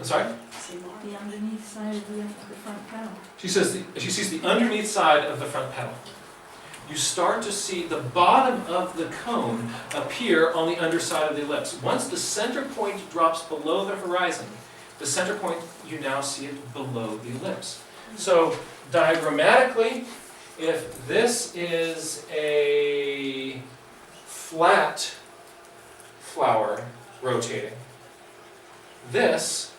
Sorry? See more? The underneath side of the front panel. She says she sees the underneath side of the front petal. You start to see the bottom of the cone appear on the underside of the ellipse. Once the center point drops below the horizon, the center point, you now see it below the ellipse. So diagrammatically, if this is a flat flower rotating, this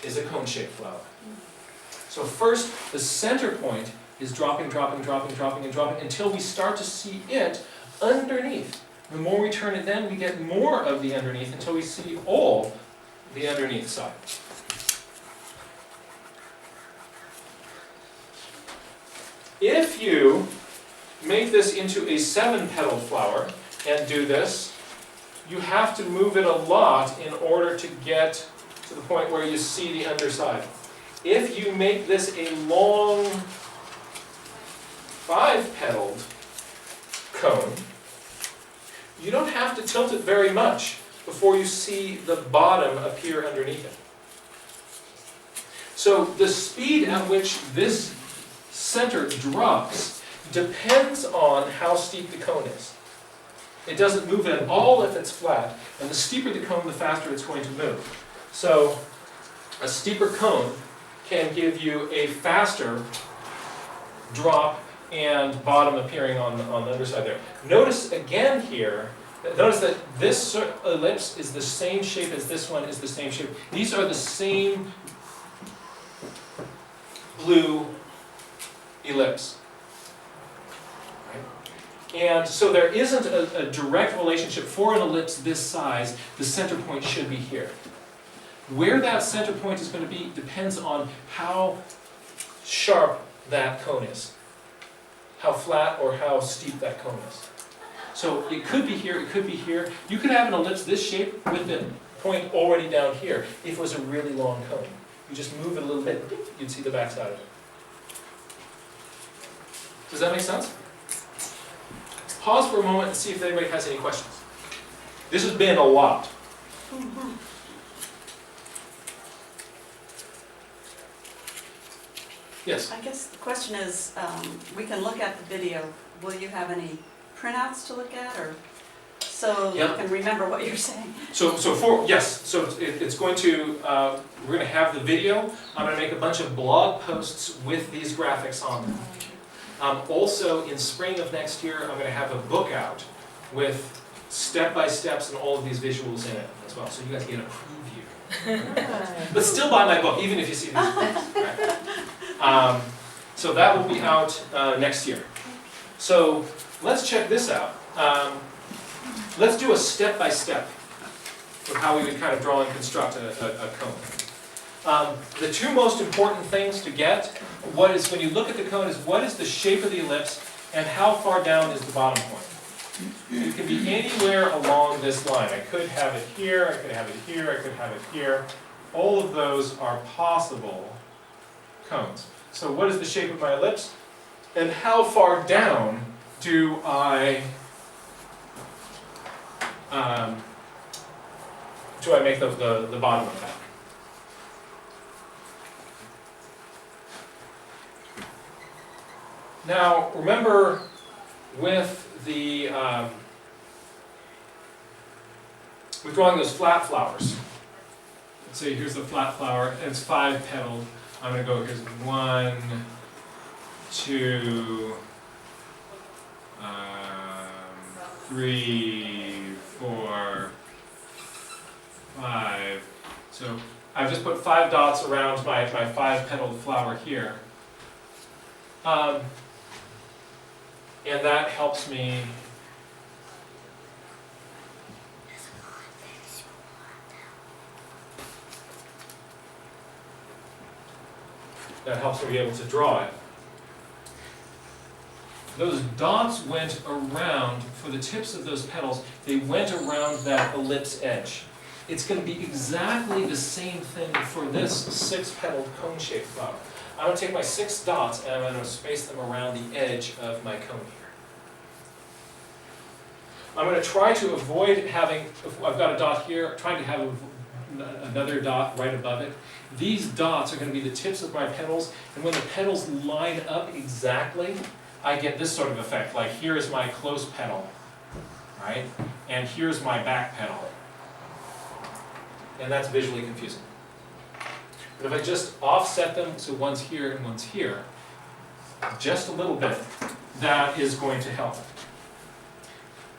is a cone-shaped flower. So first, the center point is dropping, dropping, dropping, dropping, and dropping until we start to see it underneath. The more we turn it then, we get more of the underneath until we see all the underneath side. If you make this into a 7-petaled flower and do this, you have to move it a lot in order to get to the point where you see the underside. If you make this a long 5-petaled cone, you don't have to tilt it very much before you see the bottom appear underneath it. So the speed at which this center drops depends on how steep the cone is. It doesn't move at all if it's flat, and the steeper the cone, the faster it's going to move. So a steeper cone can give you a faster drop and bottom appearing on the underside there. Notice again here, notice that this ellipse is the same shape as this one is the same shape. These are the same blue ellipse. Right? And so there isn't a direct relationship for an ellipse this size. The center point should be here. Where that center point is going to be depends on how sharp that cone is. How flat or how steep that cone is. So it could be here, it could be here. You could have an ellipse this shape with the point already down here if it was a really long cone. You just move it a little bit, you'd see the back side of it. Does that make sense? Pause for a moment and see if anybody has any questions. This has been a lot. Yes? I guess the question is, we can look at the video. Will you have any printouts to look at, or so you Yep. can remember what you're saying. It's going to, we're gonna have the video. I'm gonna make a bunch of blog posts with these graphics on them. Also, in spring of next year, I'm gonna have a book out with step-by-steps and all of these visuals in it as well, so you guys get a preview. But still buy my book, even if you see these books. Right? So that will be out next year. So let's check this out. Let's do a step-by-step of how we would kind of draw and construct a cone. The two most important things to get, when you look at the cone, is what is the shape of the ellipse and how far down is the bottom point. It can be anywhere along this line. I could have it here, I could have it here, I could have it here. All of those are possible cones. So what is the shape of my ellipse? And how far down do I make the bottom of that? Now, remember with the with drawing those flat flowers. Let's say here's the flat flower, and it's 5 petaled. I'm going to go, here's 1, 2, 3, 4, 5. So I've just put 5 dots around my 5 petaled flower here. And that helps me be able to draw it. Those dots went around, for the tips of those petals, they went around that ellipse edge. It's going to be exactly the same thing for this 6-petaled cone-shaped flower. I'm going to take my 6 dots and I'm going to space them around the edge of my cone here. I'm going to try to avoid having, I've got a dot here, trying to have another dot right above it. These dots are going to be the tips of my petals, and when the petals line up exactly, I get this sort of effect, like here is my close petal, right? And here's my back petal. And that's visually confusing. But if I just offset them, so one's here and one's here, just a little bit, that is going to help.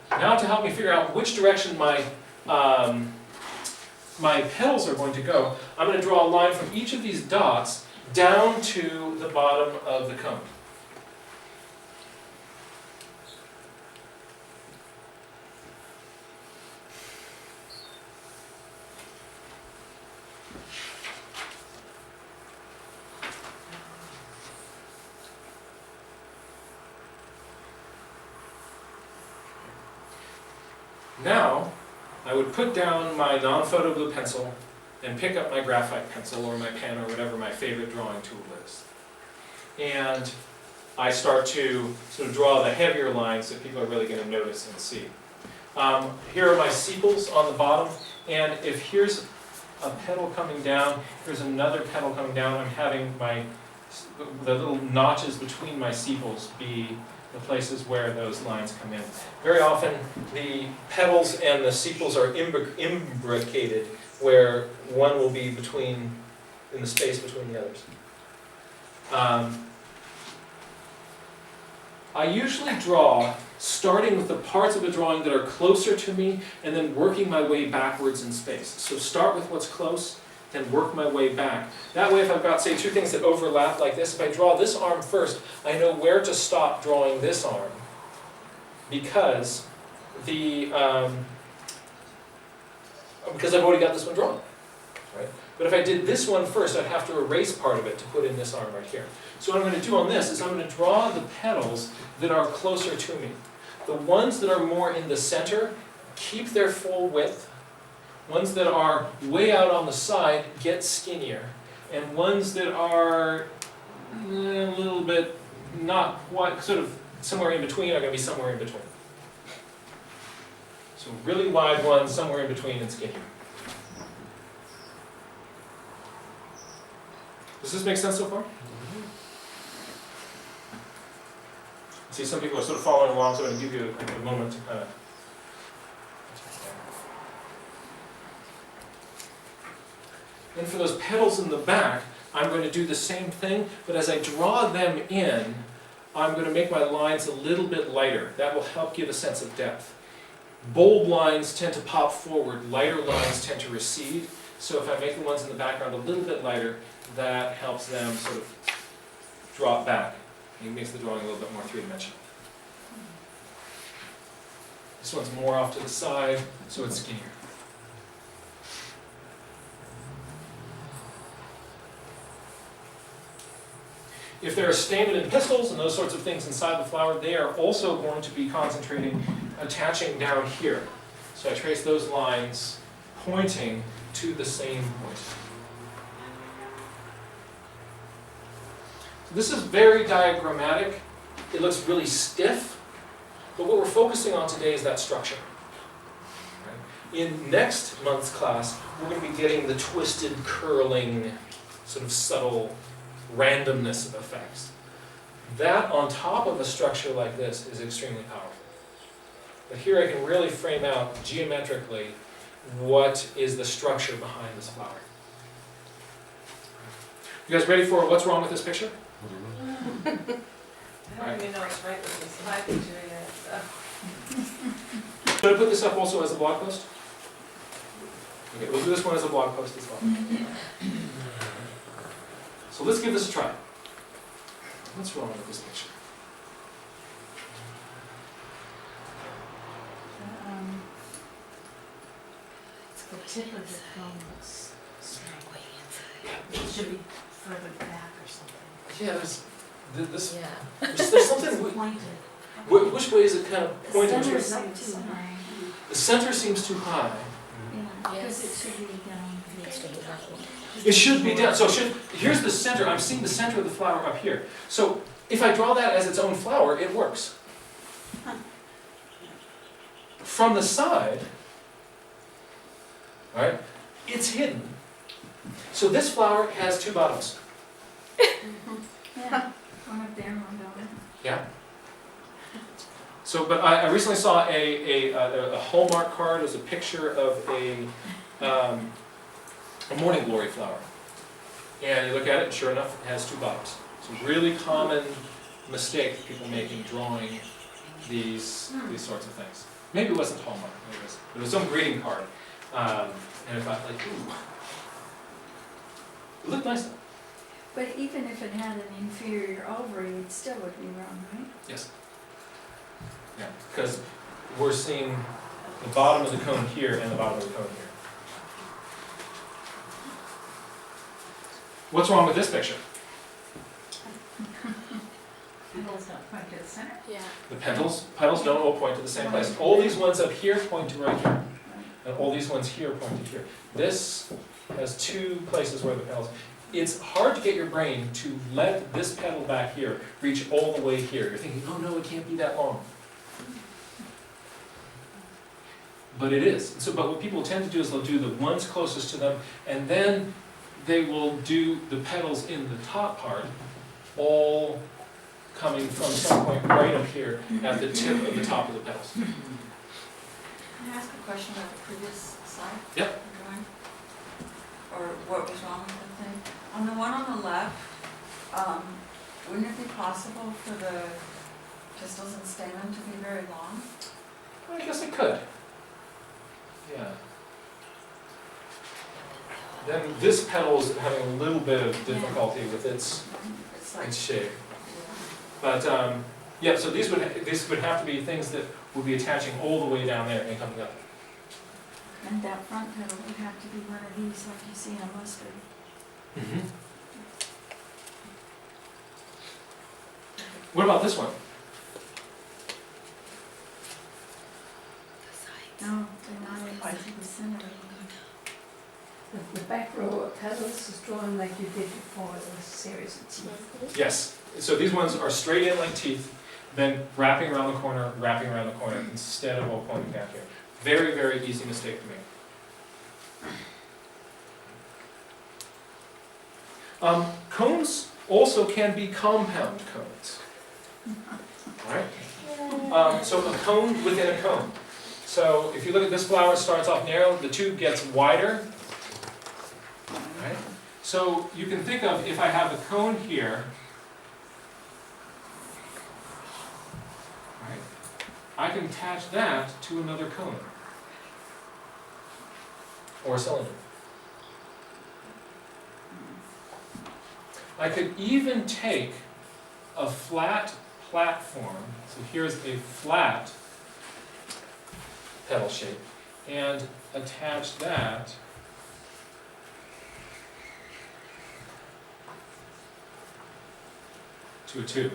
Now to help me figure out which direction my petals are going to go, I'm going to draw a line from each of these dots down to the bottom of the cone. Now, I would put down my non-photo blue pencil and pick up my graphite pencil or my pen or whatever my favorite drawing tool is. And I start to sort of draw the heavier lines that people are really going to notice and see. Here are my sepals on the bottom, and if here's a petal coming down, here's another petal coming down, I'm having the little notches between my sepals be the places where those lines come in. Very often the petals and the sepals are imbricated, where one will be in the space between the others. I usually draw starting with the parts of a drawing that are closer to me and then working my way backwards in space. So start with what's close, then work my way back. That way if I've got, say, 2 things that overlap like this, if I draw this arm first, I know where to stop drawing this arm, because I've already got this one drawn, right? But if I did this one first, I'd have to erase part of it to put in this arm right here. So what I'm going to do on this is I'm going to draw the petals that are closer to me. The ones that are more in the center keep their full width. Ones that are way out on the side get skinnier. And ones that are a little bit not quite, sort of somewhere in between, are going to be somewhere in between. So really wide ones, somewhere in between, and skinnier. Does this make sense so far? See, some people are sort of following along, so I'm going to give you a moment to kind of Then for those petals in the back, I'm going to do the same thing, but as I draw them in, I'm going to make my lines a little bit lighter. That will help give a sense of depth. Bold lines tend to pop forward, lighter lines tend to recede. So if I make the ones in the background a little bit lighter, that helps them sort of drop back. It makes the drawing a little bit more three-dimensional. This one's more off to the side, so it's skinnier. If there are stamen and pistils and those sorts of things inside the flower, they are also going to be concentrating, attaching down here. So I trace those lines pointing to the same point. So this is very diagrammatic. It looks really stiff, but what we're focusing on today is that structure. Right? In next month's class, we're going to be getting the twisted, curling, sort of subtle randomness of effects. That on top of a structure like this is extremely powerful. But here I can really frame out geometrically what is the structure behind this flower. You guys ready for what's wrong with this picture? I don't even know what's right with this slide picture yet, so. Should I put this up also as a blog post? Okay, we'll do this one as a blog post as well. So let's give this a try. What's wrong with this picture? The tip of the cone looks strange. It should be further back or something. Yeah, there's Yeah. there's something. It's pointed. Which way is it kind of The pointing center's to? up too high. The center seems too high. Yeah, because it should be down. It should be down. So here's the center. I'm seeing the center of the flower up here. So if I draw that as its own flower, it works. From the side, all right, it's hidden. So this flower has two bottoms. Yeah, one up there, one down there. Yeah. So, but I recently saw a Hallmark card as a picture of a morning glory flower. And you look at it, and sure enough, it has two bottoms. It's a really common mistake people make in drawing these sorts of things. Maybe it wasn't Hallmark, maybe it was some greeting card. And I thought, like, ooh. It looked nice though. But even if it had an inferior ovary, it still would be wrong, right? Yes. Yeah, because we're seeing the bottom of the cone here and the bottom of the cone here. What's wrong with this picture? Petals don't point to the center. Yeah. The petals don't all point to the same place. All these ones up here point to right here. And all these ones here point to here. This has two places where the petals. It's hard to get your brain to let this petal back here reach all the way here. You're thinking, oh no, it can't be that long. But it is. So, but what people tend to do is they'll do the ones closest to them, and then they will do the petals in the top part, all coming from some point right up here at the tip of the top of the petals. Can I ask a question about the previous slide? Yep. Drawing? Or what was wrong with the thing? On the one on the left, wouldn't it be possible for the pistils and stamen to be very long? I guess it could. Yeah. Then this petal is having a little bit of difficulty with its It's like, shape. But yeah, so these would have to be things that would be attaching all the way down there and coming up. And that front petal would have to be one of these like you see in a mustard. What about this one? No, they're not in the center. The back row of petals is drawn like you did before, the series of teeth. Yes. So these ones are straight in like teeth, then wrapping around the corner, instead of all pointing down here. Very, very easy mistake to make. Cones also can be compound cones. Right? So a cone within a cone. So if you look at this flower, it starts off narrow, the tube gets wider. Right? So you can think of, if I have a cone here, right, I can attach that to another cone. Or a cylinder. I could even take a flat platform, so here's a flat pedal shape, and attach that to a tube.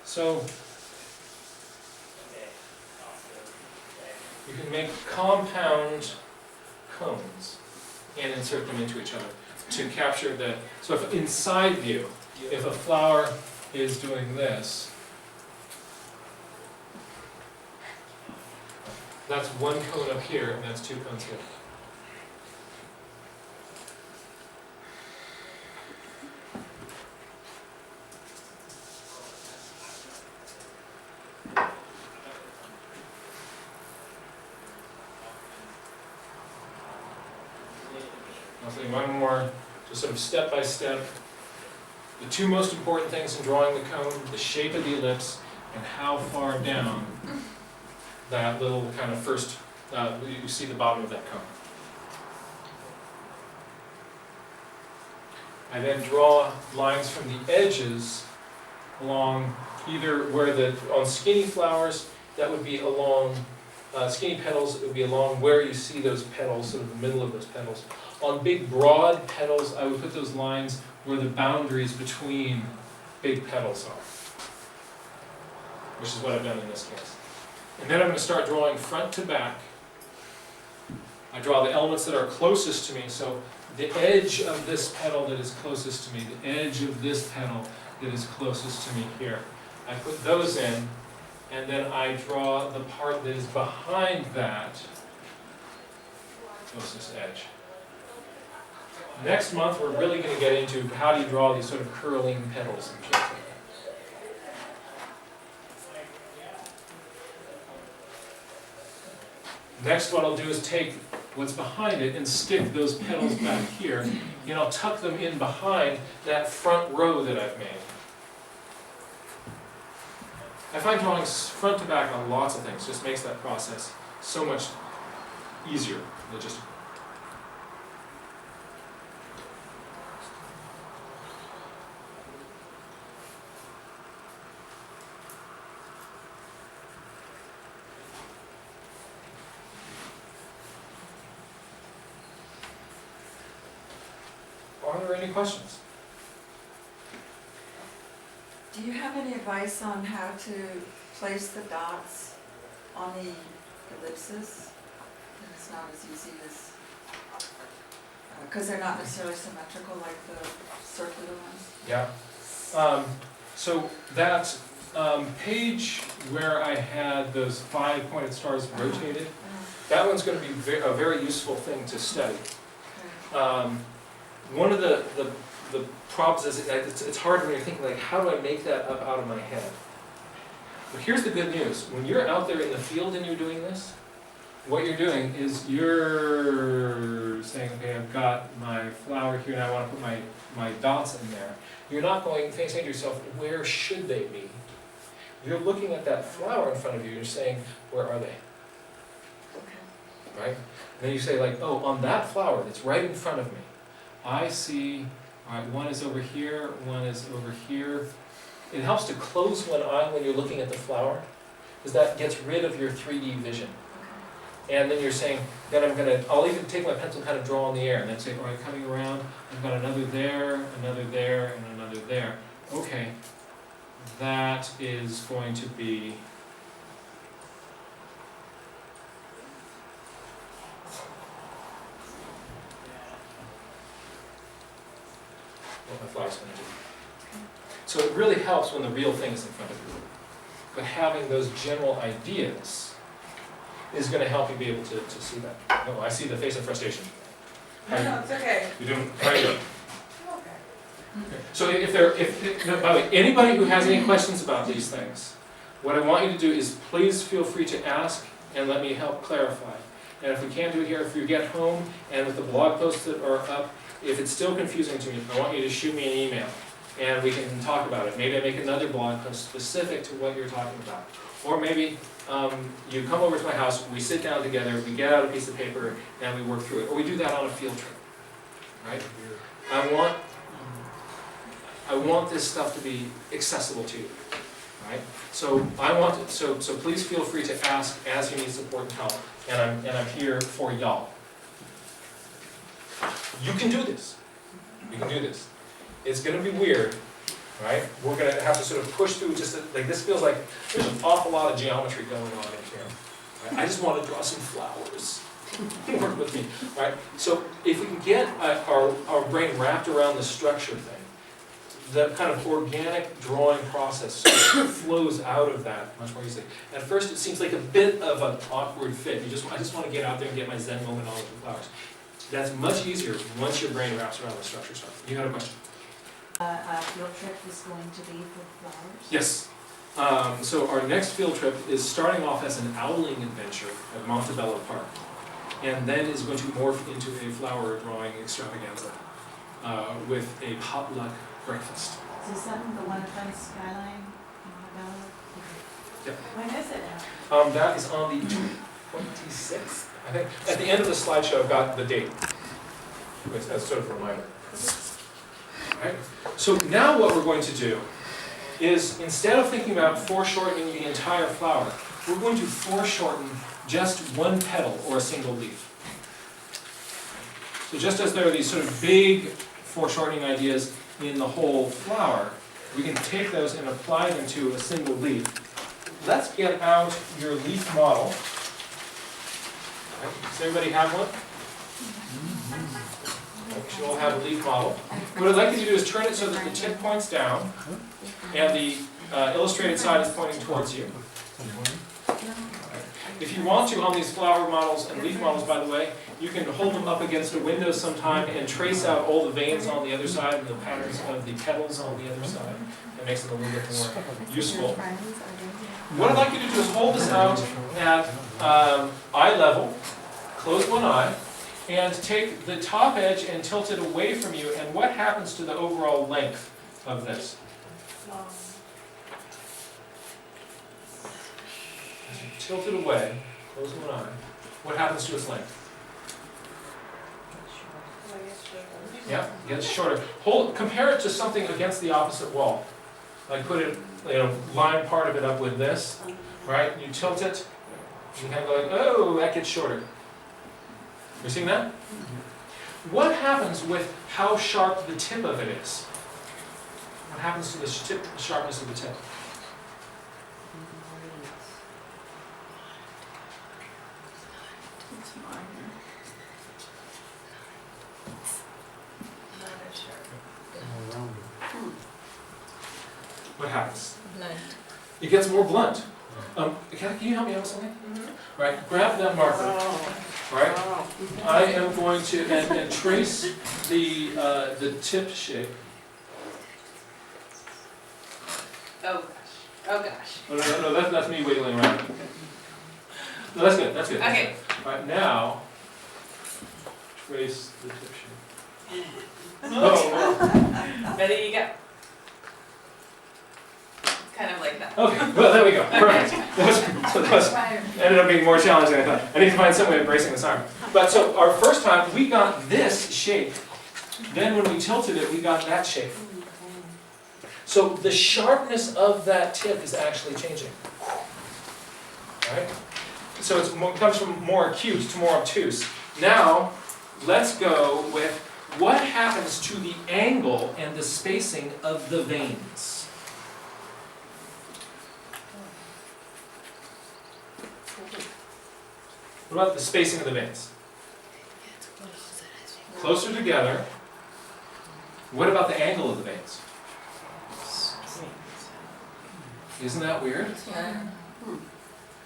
So you can make compound cones and insert them into each other to capture the, so if inside view, if a flower is doing this, that's one cone up here and that's two cones here. I'll say one more, just sort of step by step. The two most important things in drawing the cone, the shape of the ellipse and how far down that little kind of first, you see the bottom of that cone. I then draw lines from the edges along either where on skinny flowers, that would be along, skinny petals, it would be along where you see those petals, sort of the middle of those petals. On big broad petals, I would put those lines where the boundaries between big petals are, which is what I've done in this case. And then I'm going to start drawing front to back. I draw the elements that are closest to me, so the edge of this petal that is closest to me, the edge of this petal that is closest to me here. I put those in, and then I draw the part that is behind that closest edge. Next month, we're really going to get into how do you draw these sort of curling petals and shapes like that. Next, what I'll do is take what's behind it and stick those petals back here, and I'll tuck them in behind that front row that I've made. I find drawing front to back on lots of things just makes that process so much easier logistically. Are there any questions? Do you have any advice on how to place the dots on the ellipses? And it's not as easy as, because they're not necessarily symmetrical like the circular ones. Yeah. So that page where I had those 5 pointed stars rotated, that one's going to be a very useful thing to study. One of the problems is it's hard when you're thinking, like, how do I make that up out of my head? But here's the good news. When you're out there in the field and you're doing this, what you're doing is you're saying, okay, I've got my flower here and I want to put my dots in there. You're not going saying to yourself, where should they be? You're looking at that flower in front of you and you're saying, where are they? Okay. Right? And then you say, like, oh, on that flower that's right in front of me, I see, all right, one is over here, one is over here. It helps to close one eye when you're looking at the flower, because that gets rid of your 3D vision. And then you're saying, then I'll even take my pencil and kind of draw in the air, and then say, all right, coming around, I've got another there, and another there. Okay, that is going to be what my flower's going to do. So it really helps when the real thing is in front of you. But having those general ideas is going to help you be able to see that. Oh, I see the face of frustration. No, it's okay. You're doing, how are you doing? Okay. So no, by the way, anybody who has any questions about these things, what I want you to do is please feel free to ask and let me help clarify. And if we can't do it here, if you get home and with the blog posts that are up, if it's still confusing to me, I want you to shoot me an email and we can talk about it. Maybe I make another blog post specific to what you're talking about. Or maybe you come over to my house, we sit down together, we get out a piece of paper and we work through it. Or we do that on a field trip, right? I want this stuff to be accessible to you, right? So so please feel free to ask as you need support and help, and I'm here for y'all. You can do this. You can do this. It's going to be weird, right? We're going to have to sort of push through like this feels like there's an awful lot of geometry going on in here. Right? I just want to draw some flowers. Work with me, right? So if we can get our brain wrapped around the structure thing, the kind of organic drawing process sort of flows out of that much more easily. At first it seems like a bit of an awkward fit. I just want to get out there and get my Zen moment all over the flowers. That's much easier once your brain wraps around the structure stuff. You got a question? A field trip is going to be for flowers? Yes. So our next field trip is starting off as an owling adventure at Montebello Park, and then is going to morph into a flower drawing extravaganza with a potluck breakfast. So is that the one in front of Skyline, Montebello? Yep. When is it now? That is on the 26th, I think. At the end of the slideshow, I've got the date, as sort of a reminder. Right? So now what we're going to do is, instead of thinking about foreshortening the entire flower, we're going to foreshorten just one petal or a single leaf. So just as there are these sort of big foreshortening ideas in the whole flower, we can take those and apply them to a single leaf. Let's get out your leaf model. Right. Does everybody have one? You should all have a leaf model. What I'd like you to do is turn it so that the tip points down and the illustrated side is pointing towards you. If you want to, on these flower models and leaf models, by the way, you can hold them up against a window sometime and trace out all the veins on the other side and the patterns of the petals on the other side. That makes them a little bit more useful. What I'd like you to do is hold this out at eye level, close one eye, and take the top edge and tilt it away from you, and what happens to the overall length of this? As you tilt it away, close one eye, what happens to its length? Yeah, it gets shorter. Compare it to something against the opposite wall. Like put it, line part of it up with this, right? You tilt it, you kind of go like, oh, that gets shorter. You seeing that? What happens with how sharp the tip of it is? What happens to the sharpness of the tip? It's minor. Not as sharp. What happens? Blunt. It gets more blunt. Can you help me out with something? Right, grab that marker. Right? I am going to and trace the tip shape. Oh gosh. Oh gosh. Oh, no, that's me wiggling around. No, that's good. That's good. Okay. All right, now trace the tip shape. Oh. Ready, you go. Kind of like that. Okay. Well, there we go. Perfect. That ended up being more challenging than I thought. I need to find some way of bracing this arm. But so our first time we got this shape. Then when we tilted it, we got that shape. So the sharpness of that tip is actually changing. Right? So it comes from more acute to more obtuse. Now, let's go with what happens to the angle and the spacing of the veins. What about the spacing of the veins? Closer together. What about the angle of the veins? Isn't that weird? Yeah.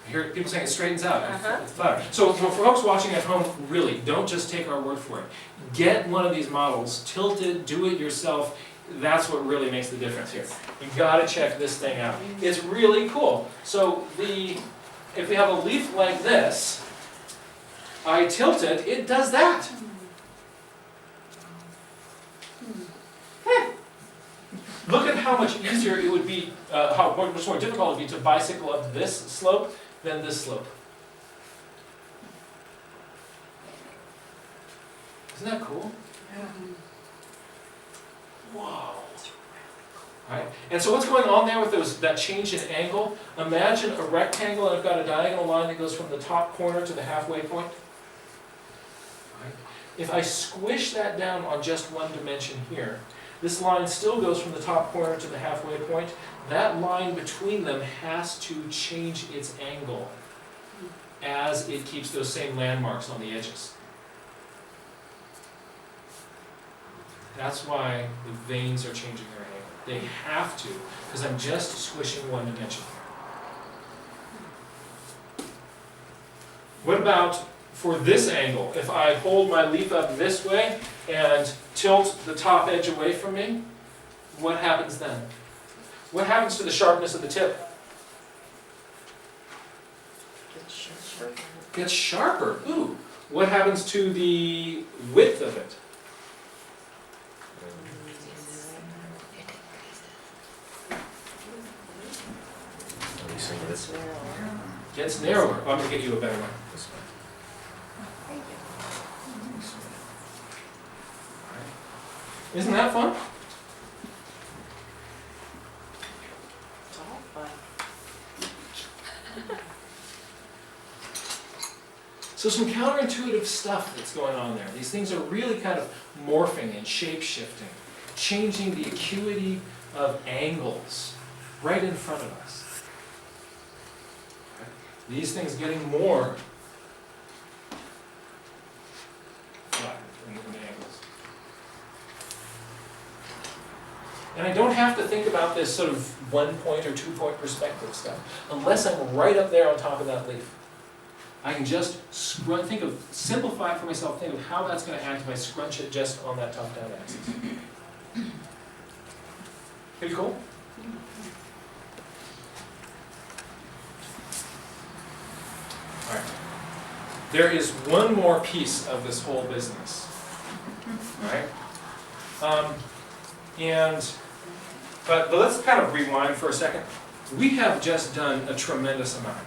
I hear people saying it straightens out. It's flatter. So for folks watching at home, really, don't just take our word for it. Get one of these models, tilt it, do it yourself. That's what really makes the difference here. You've got to check this thing out. It's really cool. So the if we have a leaf like this, I tilt it, it does that. Look at how much easier it would be, how much more difficult it would be to bicycle up this slope than this slope. Isn't that cool? Whoa. Right? And so what's going on there with that change in angle? Imagine a rectangle and I've got a diagonal line that goes from the top corner to the halfway point. Right? If I squish that down on just one dimension here, this line still goes from the top corner to the halfway point. That line between them has to change its angle as it keeps those same landmarks on the edges. That's why the veins are changing their angle. They have to, because I'm just squishing one dimension. What about for this angle? If I hold my leaf up this way and tilt the top edge away from me, what happens then? What happens to the sharpness of the tip? Gets sharper. Ooh. What happens to the width of it? Let me see this. Gets narrower. I'm going to get you a better one. This way. Isn't that fun? It's all fun. So some counterintuitive stuff that's going on there. These things are really kind of morphing and shape-shifting, changing the acuity of angles right in front of us. These things getting more flat in the angles. And I don't have to think about this sort of 1 point or 2 point perspective stuff, unless I'm right up there on top of that leaf. I can just simplify it for myself, think of how that's going to act if I scrunch it just on that top-down axis. Pretty cool? All right. There is one more piece of this whole business, right? But let's kind of rewind for a second. We have just done a tremendous amount,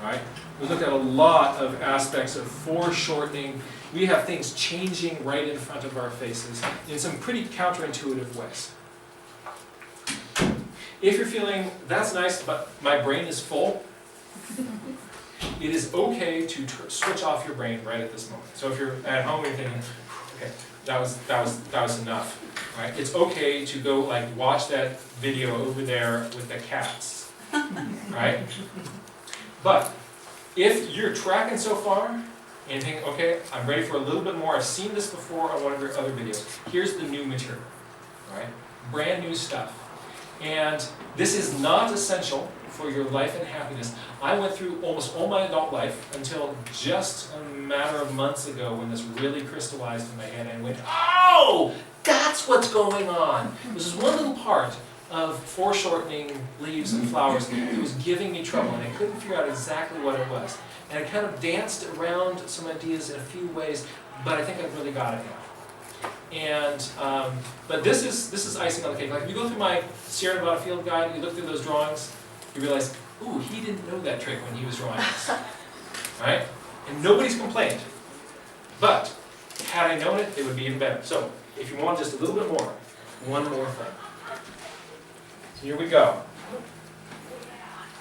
right? We looked at a lot of aspects of foreshortening. We have things changing right in front of our faces in some pretty counterintuitive ways. If you're feeling, that's nice, but my brain is full, it is okay to switch off your brain right at this moment. So if you're at home and you're thinking, okay, that was enough, right? It's okay to go like watch that video over there with the cats, right? But if you're tracking so far and think, okay, I'm ready for a little bit more, I've seen this before on one of your other videos, here's the new material, right? Brand new stuff. And this is not essential for your life and happiness. I went through almost all my adult life until just a matter of months ago when this really crystallized in my head and went, oh, that's what's going on. This is one little part of foreshortening leaves and flowers that was giving me trouble, and I couldn't figure out exactly what it was. And I kind of danced around some ideas in a few ways, but I think I've really got it now. And but this is icing on the cake. Like if you go through my Sierra Nevada field guide and you look through those drawings, you realize, ooh, he didn't know that trick when he was drawing this. Right? And nobody's complained. But had I known it, it would be even better. So if you want just a little bit more, one more thing. So here we go.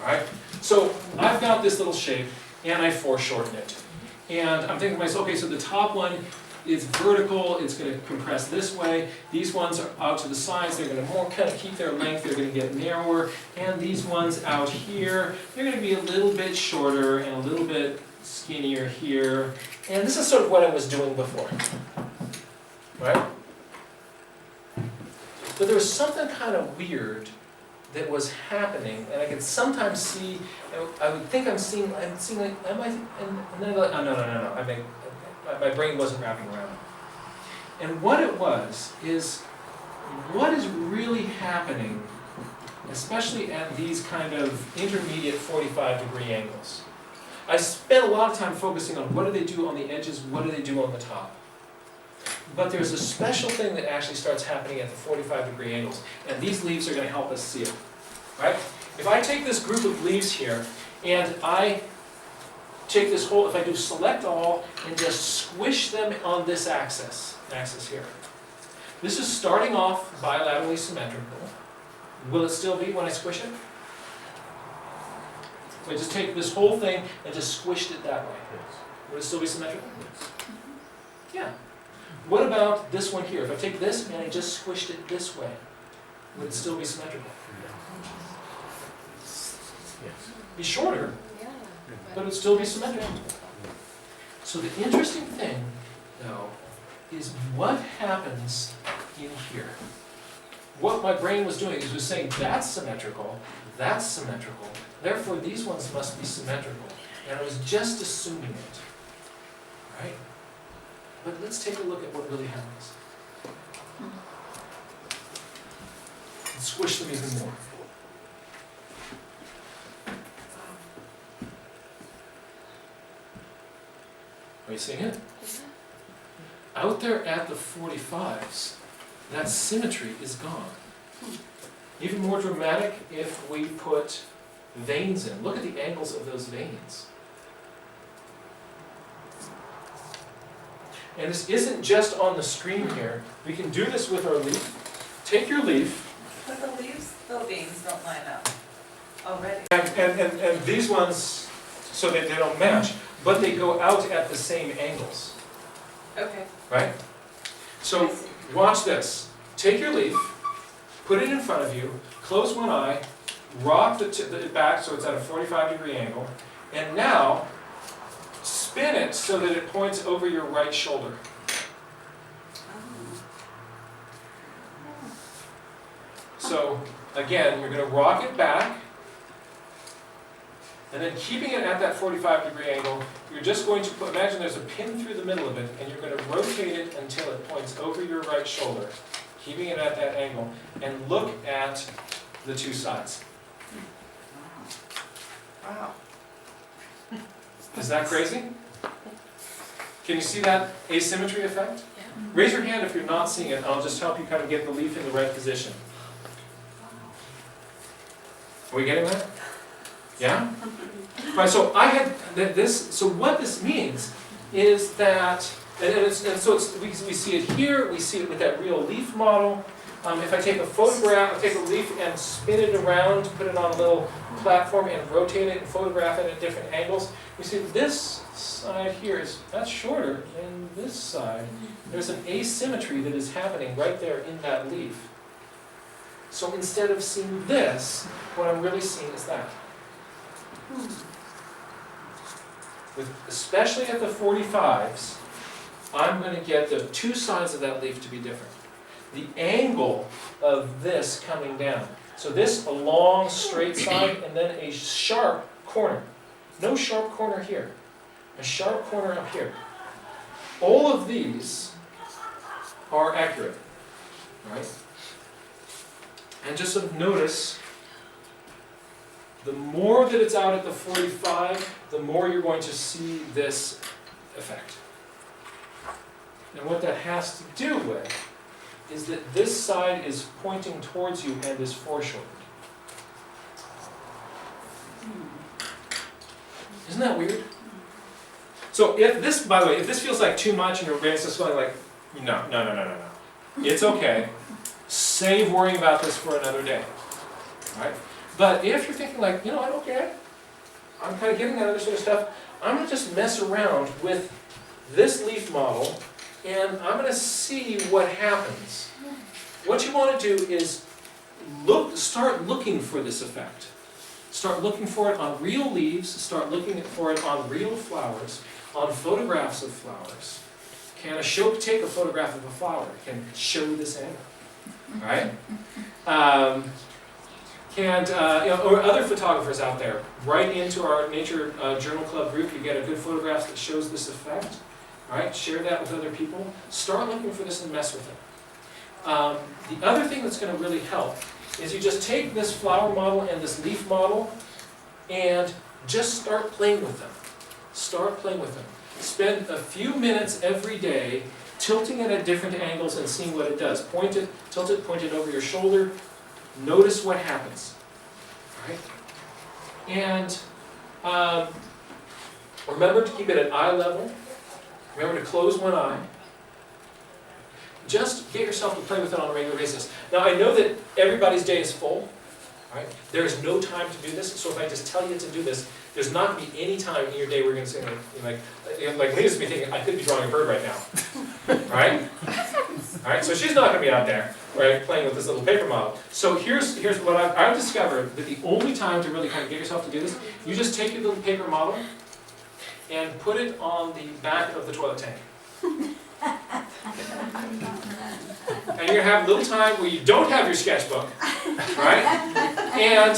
Alright? So I've got this little shape and I foreshorten it. And I'm thinking to myself, okay, so the top one is vertical, it's going to compress this way. These ones are out to the sides, they're going to more kind of keep their length, they're going to get narrower. And these ones out here, they're going to be a little bit shorter and a little bit skinnier here. And this is sort of what I was doing before. Right? But there was something kind of weird that was happening, and I could sometimes see, I would think I'm seeing like, am I, and then I go, oh, no, my brain wasn't wrapping around. And what it was is, what is really happening, especially at these kind of intermediate 45-degree angles, I spent a lot of time focusing on what do they do on the edges, what do they do on the top. But there's a special thing that actually starts happening at the 45-degree angles, and these leaves are going to help us see it. Right? If I take this group of leaves here, and I take this whole, if I do select all, and just squish them on this axis here. This is starting off bilaterally symmetrical. Will it still be when I squish it? So I just take this whole thing and just squished it that way. Would it still be symmetrical? Yeah. What about this one here? If I take this and I just squished it this way, would it still be symmetrical? Be shorter, but it would still be symmetrical. So the interesting thing, though, is what happens in here. What my brain was doing is it was saying that's symmetrical, therefore these ones must be symmetrical. And I was just assuming it. Right? But let's take a look at what really happens. Let's squish them even more. Are you seeing it? Out there at the 45s, that symmetry is gone. Even more dramatic if we put veins in. Look at the angles of those veins. And this isn't just on the screen here. We can do this with our leaf. Take your leaf. But the leaves, the veins don't line up already. And these ones, so that they don't match, but they go out at the same angles. Okay. Right? So watch this. Take your leaf, put it in front of you, close one eye, rock it back so it's at a 45-degree angle, and now spin it so that it points over your right shoulder. So again, you're going to rock it back, and then keeping it at that 45-degree angle, you're just going to put, imagine there's a pin through the middle of it, and you're going to rotate it until it points over your right shoulder, keeping it at that angle, and look at the two sides. Wow. Is that crazy? Can you see that asymmetry effect? Raise your hand if you're not seeing it, I'll just help you kind of get the leaf in the right position. Are we getting that? Yeah? Right, so I had this, so what this means is that, we see it here, we see it with that real leaf model. If I take a photograph, I take a leaf and spin it around, put it on a little platform and rotate it and photograph it at different angles, we see this side here that's shorter than this side. There's an asymmetry that is happening right there in that leaf. So instead of seeing this, what I'm really seeing is that. Especially at the 45s, I'm going to get the two sides of that leaf to be different. The angle of this coming down. So this, a long straight side, and then a sharp corner. No sharp corner here. A sharp corner up here. All of these are accurate. Right? And just sort of notice, the more that it's out at the 45, the more you're going to see this effect. And what that has to do with is that this side is pointing towards you and is foreshortened. Isn't that weird? So if this, by the way, if this feels like too much and your brain's just going like, no. It's okay. Save worrying about this for another day. Right? But if you're thinking like, I don't get, I'm kind of getting that other sort of stuff, I'm going to just mess around with this leaf model and I'm going to see what happens. What you want to do is start looking for this effect. Start looking for it on real leaves, start looking for it on real flowers, on photographs of flowers. Can a take a photograph of a flower? Can show this angle, right? Or other photographers out there, write into our Nature Journal Club group, you get a good photograph that shows this effect. Right? Share that with other people. Start looking for this and mess with it. The other thing that's going to really help is you just take this flower model and this leaf model and just start playing with them. Start playing with them. Spend a few minutes every day tilting it at different angles and seeing what it does. Point it, tilt it, point it over your shoulder. Notice what happens. Right? And remember to keep it at eye level. Remember to close one eye. Just get yourself to play with it on a regular basis. Now I know that everybody's day is full. Right? There is no time to do this, so if I just tell you to do this, there's not going to be any time in your day where you're going to say, like Leah's be thinking, I could be drawing a bird right now. Right? Alright, so she's not going to be out there, right, playing with this little paper model. So here's what I've discovered, that the only time to really kind of get yourself to do this, you just take your little paper model and put it on the back of the toilet tank. And you're going to have a little time where you don't have your sketchbook, right? And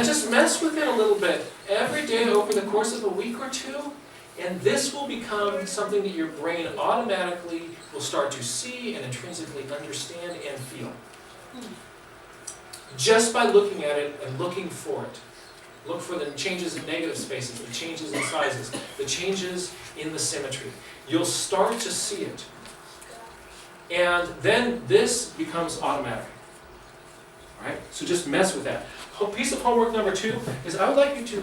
just mess with it a little bit every day over the course of a week or two, and this will become something that your brain automatically will start to see and intrinsically understand and feel. Just by looking at it and looking for it. Look for the changes in negative spaces, the changes in sizes, the changes in the symmetry. You'll start to see it. And then this becomes automatic. Alright? So just mess with that. Piece of homework number 2 is I would like you to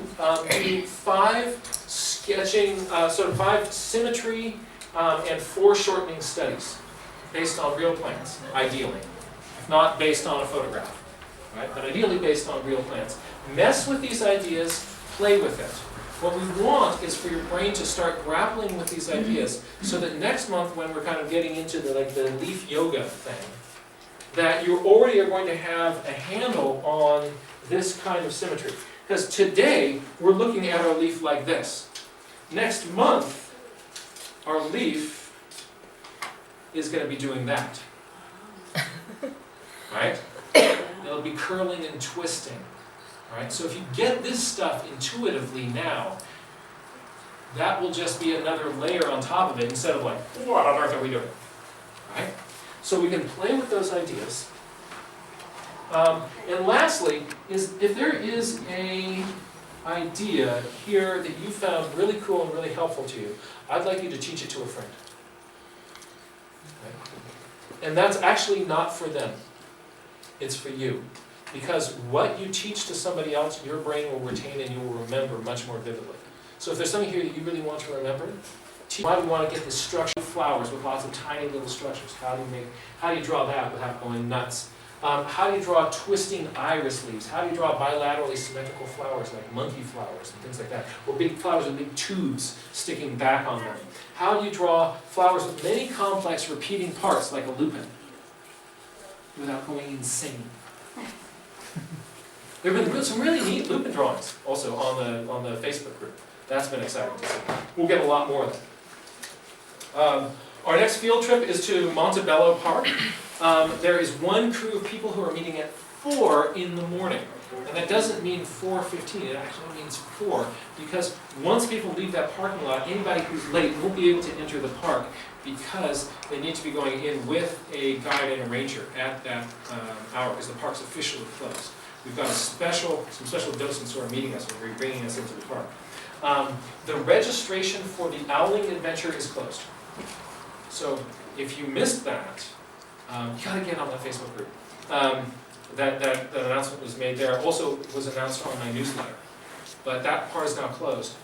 do 5 sketching, sort of 5 symmetry and foreshortening studies based on real plans, ideally. If not based on a photograph. Right? But ideally based on real plans. Mess with these ideas, play with it. What we want is for your brain to start grappling with these ideas so that next month when we're kind of getting into the leaf yoga thing, that you already are going to have a handle on this kind of symmetry. Because today we're looking at our leaf like this. Next month, our leaf is going to be doing that. Right? It'll be curling and twisting. Right? So if you get this stuff intuitively now, that will just be another layer on top of it instead of like, what on earth are we doing? Right? So we can play with those ideas. And lastly, is if there is an idea here that you found really cool and really helpful to you, I'd like you to teach it to a friend. Right? And that's actually not for them. It's for you. Because what you teach to somebody else, your brain will retain and you will remember much more vividly. So if there's something here that you really want to remember, why do we want to get this structured flowers with lots of tiny little structures? How do you draw that without going nuts? How do you draw twisting iris leaves? How do you draw bilaterally symmetrical flowers like monkey flowers and things like that? Or big flowers with big tubes sticking back on them? How do you draw flowers with many complex repeating parts like a lupin without going insane? There have been some really neat lupin drawings also on the Facebook group. That's been exciting to see. We'll get a lot more of that. Our next field trip is to Montebello Park. There is one crew of people who are meeting at 4 in the morning. And that doesn't mean 4:15, it actually means 4. Because once people leave that parking lot, anybody who's late won't be able to enter the park because they need to be going in with a guide and a ranger at that hour because the park's officially closed. We've got some special docents who are meeting us and are bringing us into the park. The registration for the Owling Adventure is closed. So if you missed that, you gotta get on that Facebook group. That announcement was made there. Also was announced on my newsletter. But that part is now closed.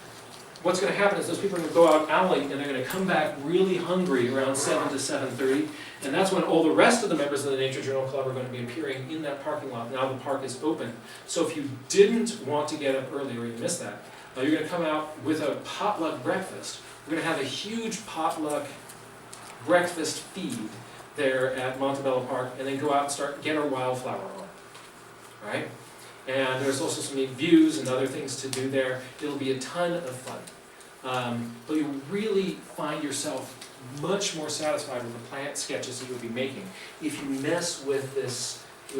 What's going to happen is those people are going to go out owling and they're going to come back really hungry around 7 to 7:30. And that's when all the rest of the members of the Nature Journal Club are going to be appearing in that parking lot. Now the park is open. So if you didn't want to get up early or you missed that, you're going to come out with a potluck breakfast. We're going to have a huge potluck breakfast feed there at Montebello Park, and then go out and get our wildflower on, right? And there's also some neat views and other things to do there. It'll be a ton of fun. But you'll really find yourself much more satisfied with the plant sketches that you'll be making if you mess with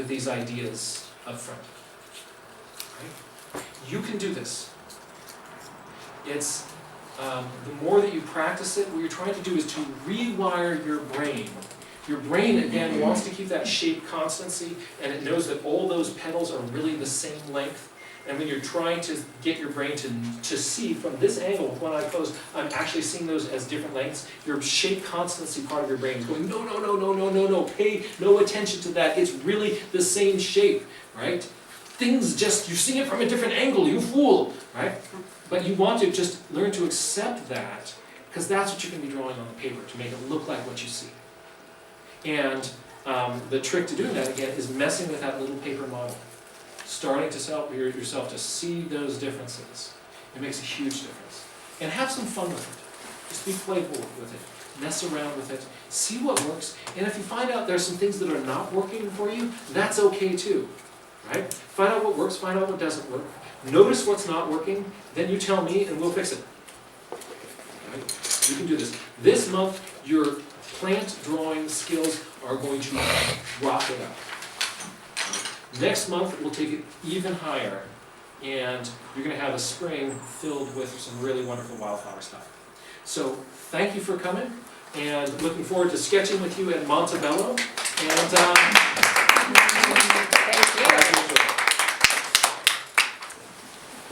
these ideas up front. Right? You can do this. It's the more that you practice it, what you're trying to do is to rewire your brain. Your brain, again, wants to keep that shape constancy, and it knows that all those petals are really the same length. And when you're trying to get your brain to see from this angle with one eye closed, I'm actually seeing those as different lengths, your shape constancy part of your brain is going, no, no, no, no, no, no, no, pay no attention to that, it's really the same shape, right? Things just, you're seeing it from a different angle, you fool, right? But you want to just learn to accept that, because that's what you're going to be drawing on the paper, to make it look like what you see. And the trick to doing that, again, is messing with that little paper model. Starting to help yourself to see those differences. It makes a huge difference. And have some fun with it. Just be playful with it. Mess around with it. See what works. And if you find out there's some things that are not working for you, that's okay too. Right? Find out what works, find out what doesn't work. Notice what's not working, then you tell me and we'll fix it. Right? You can do this. This month, your plant drawing skills are going to rocket up. Next month, we'll take it even higher, and you're going to have a spring filled with some really wonderful wildflower stuff. So, thank you for coming, and looking forward to sketching with you at Montebello. And Thank you.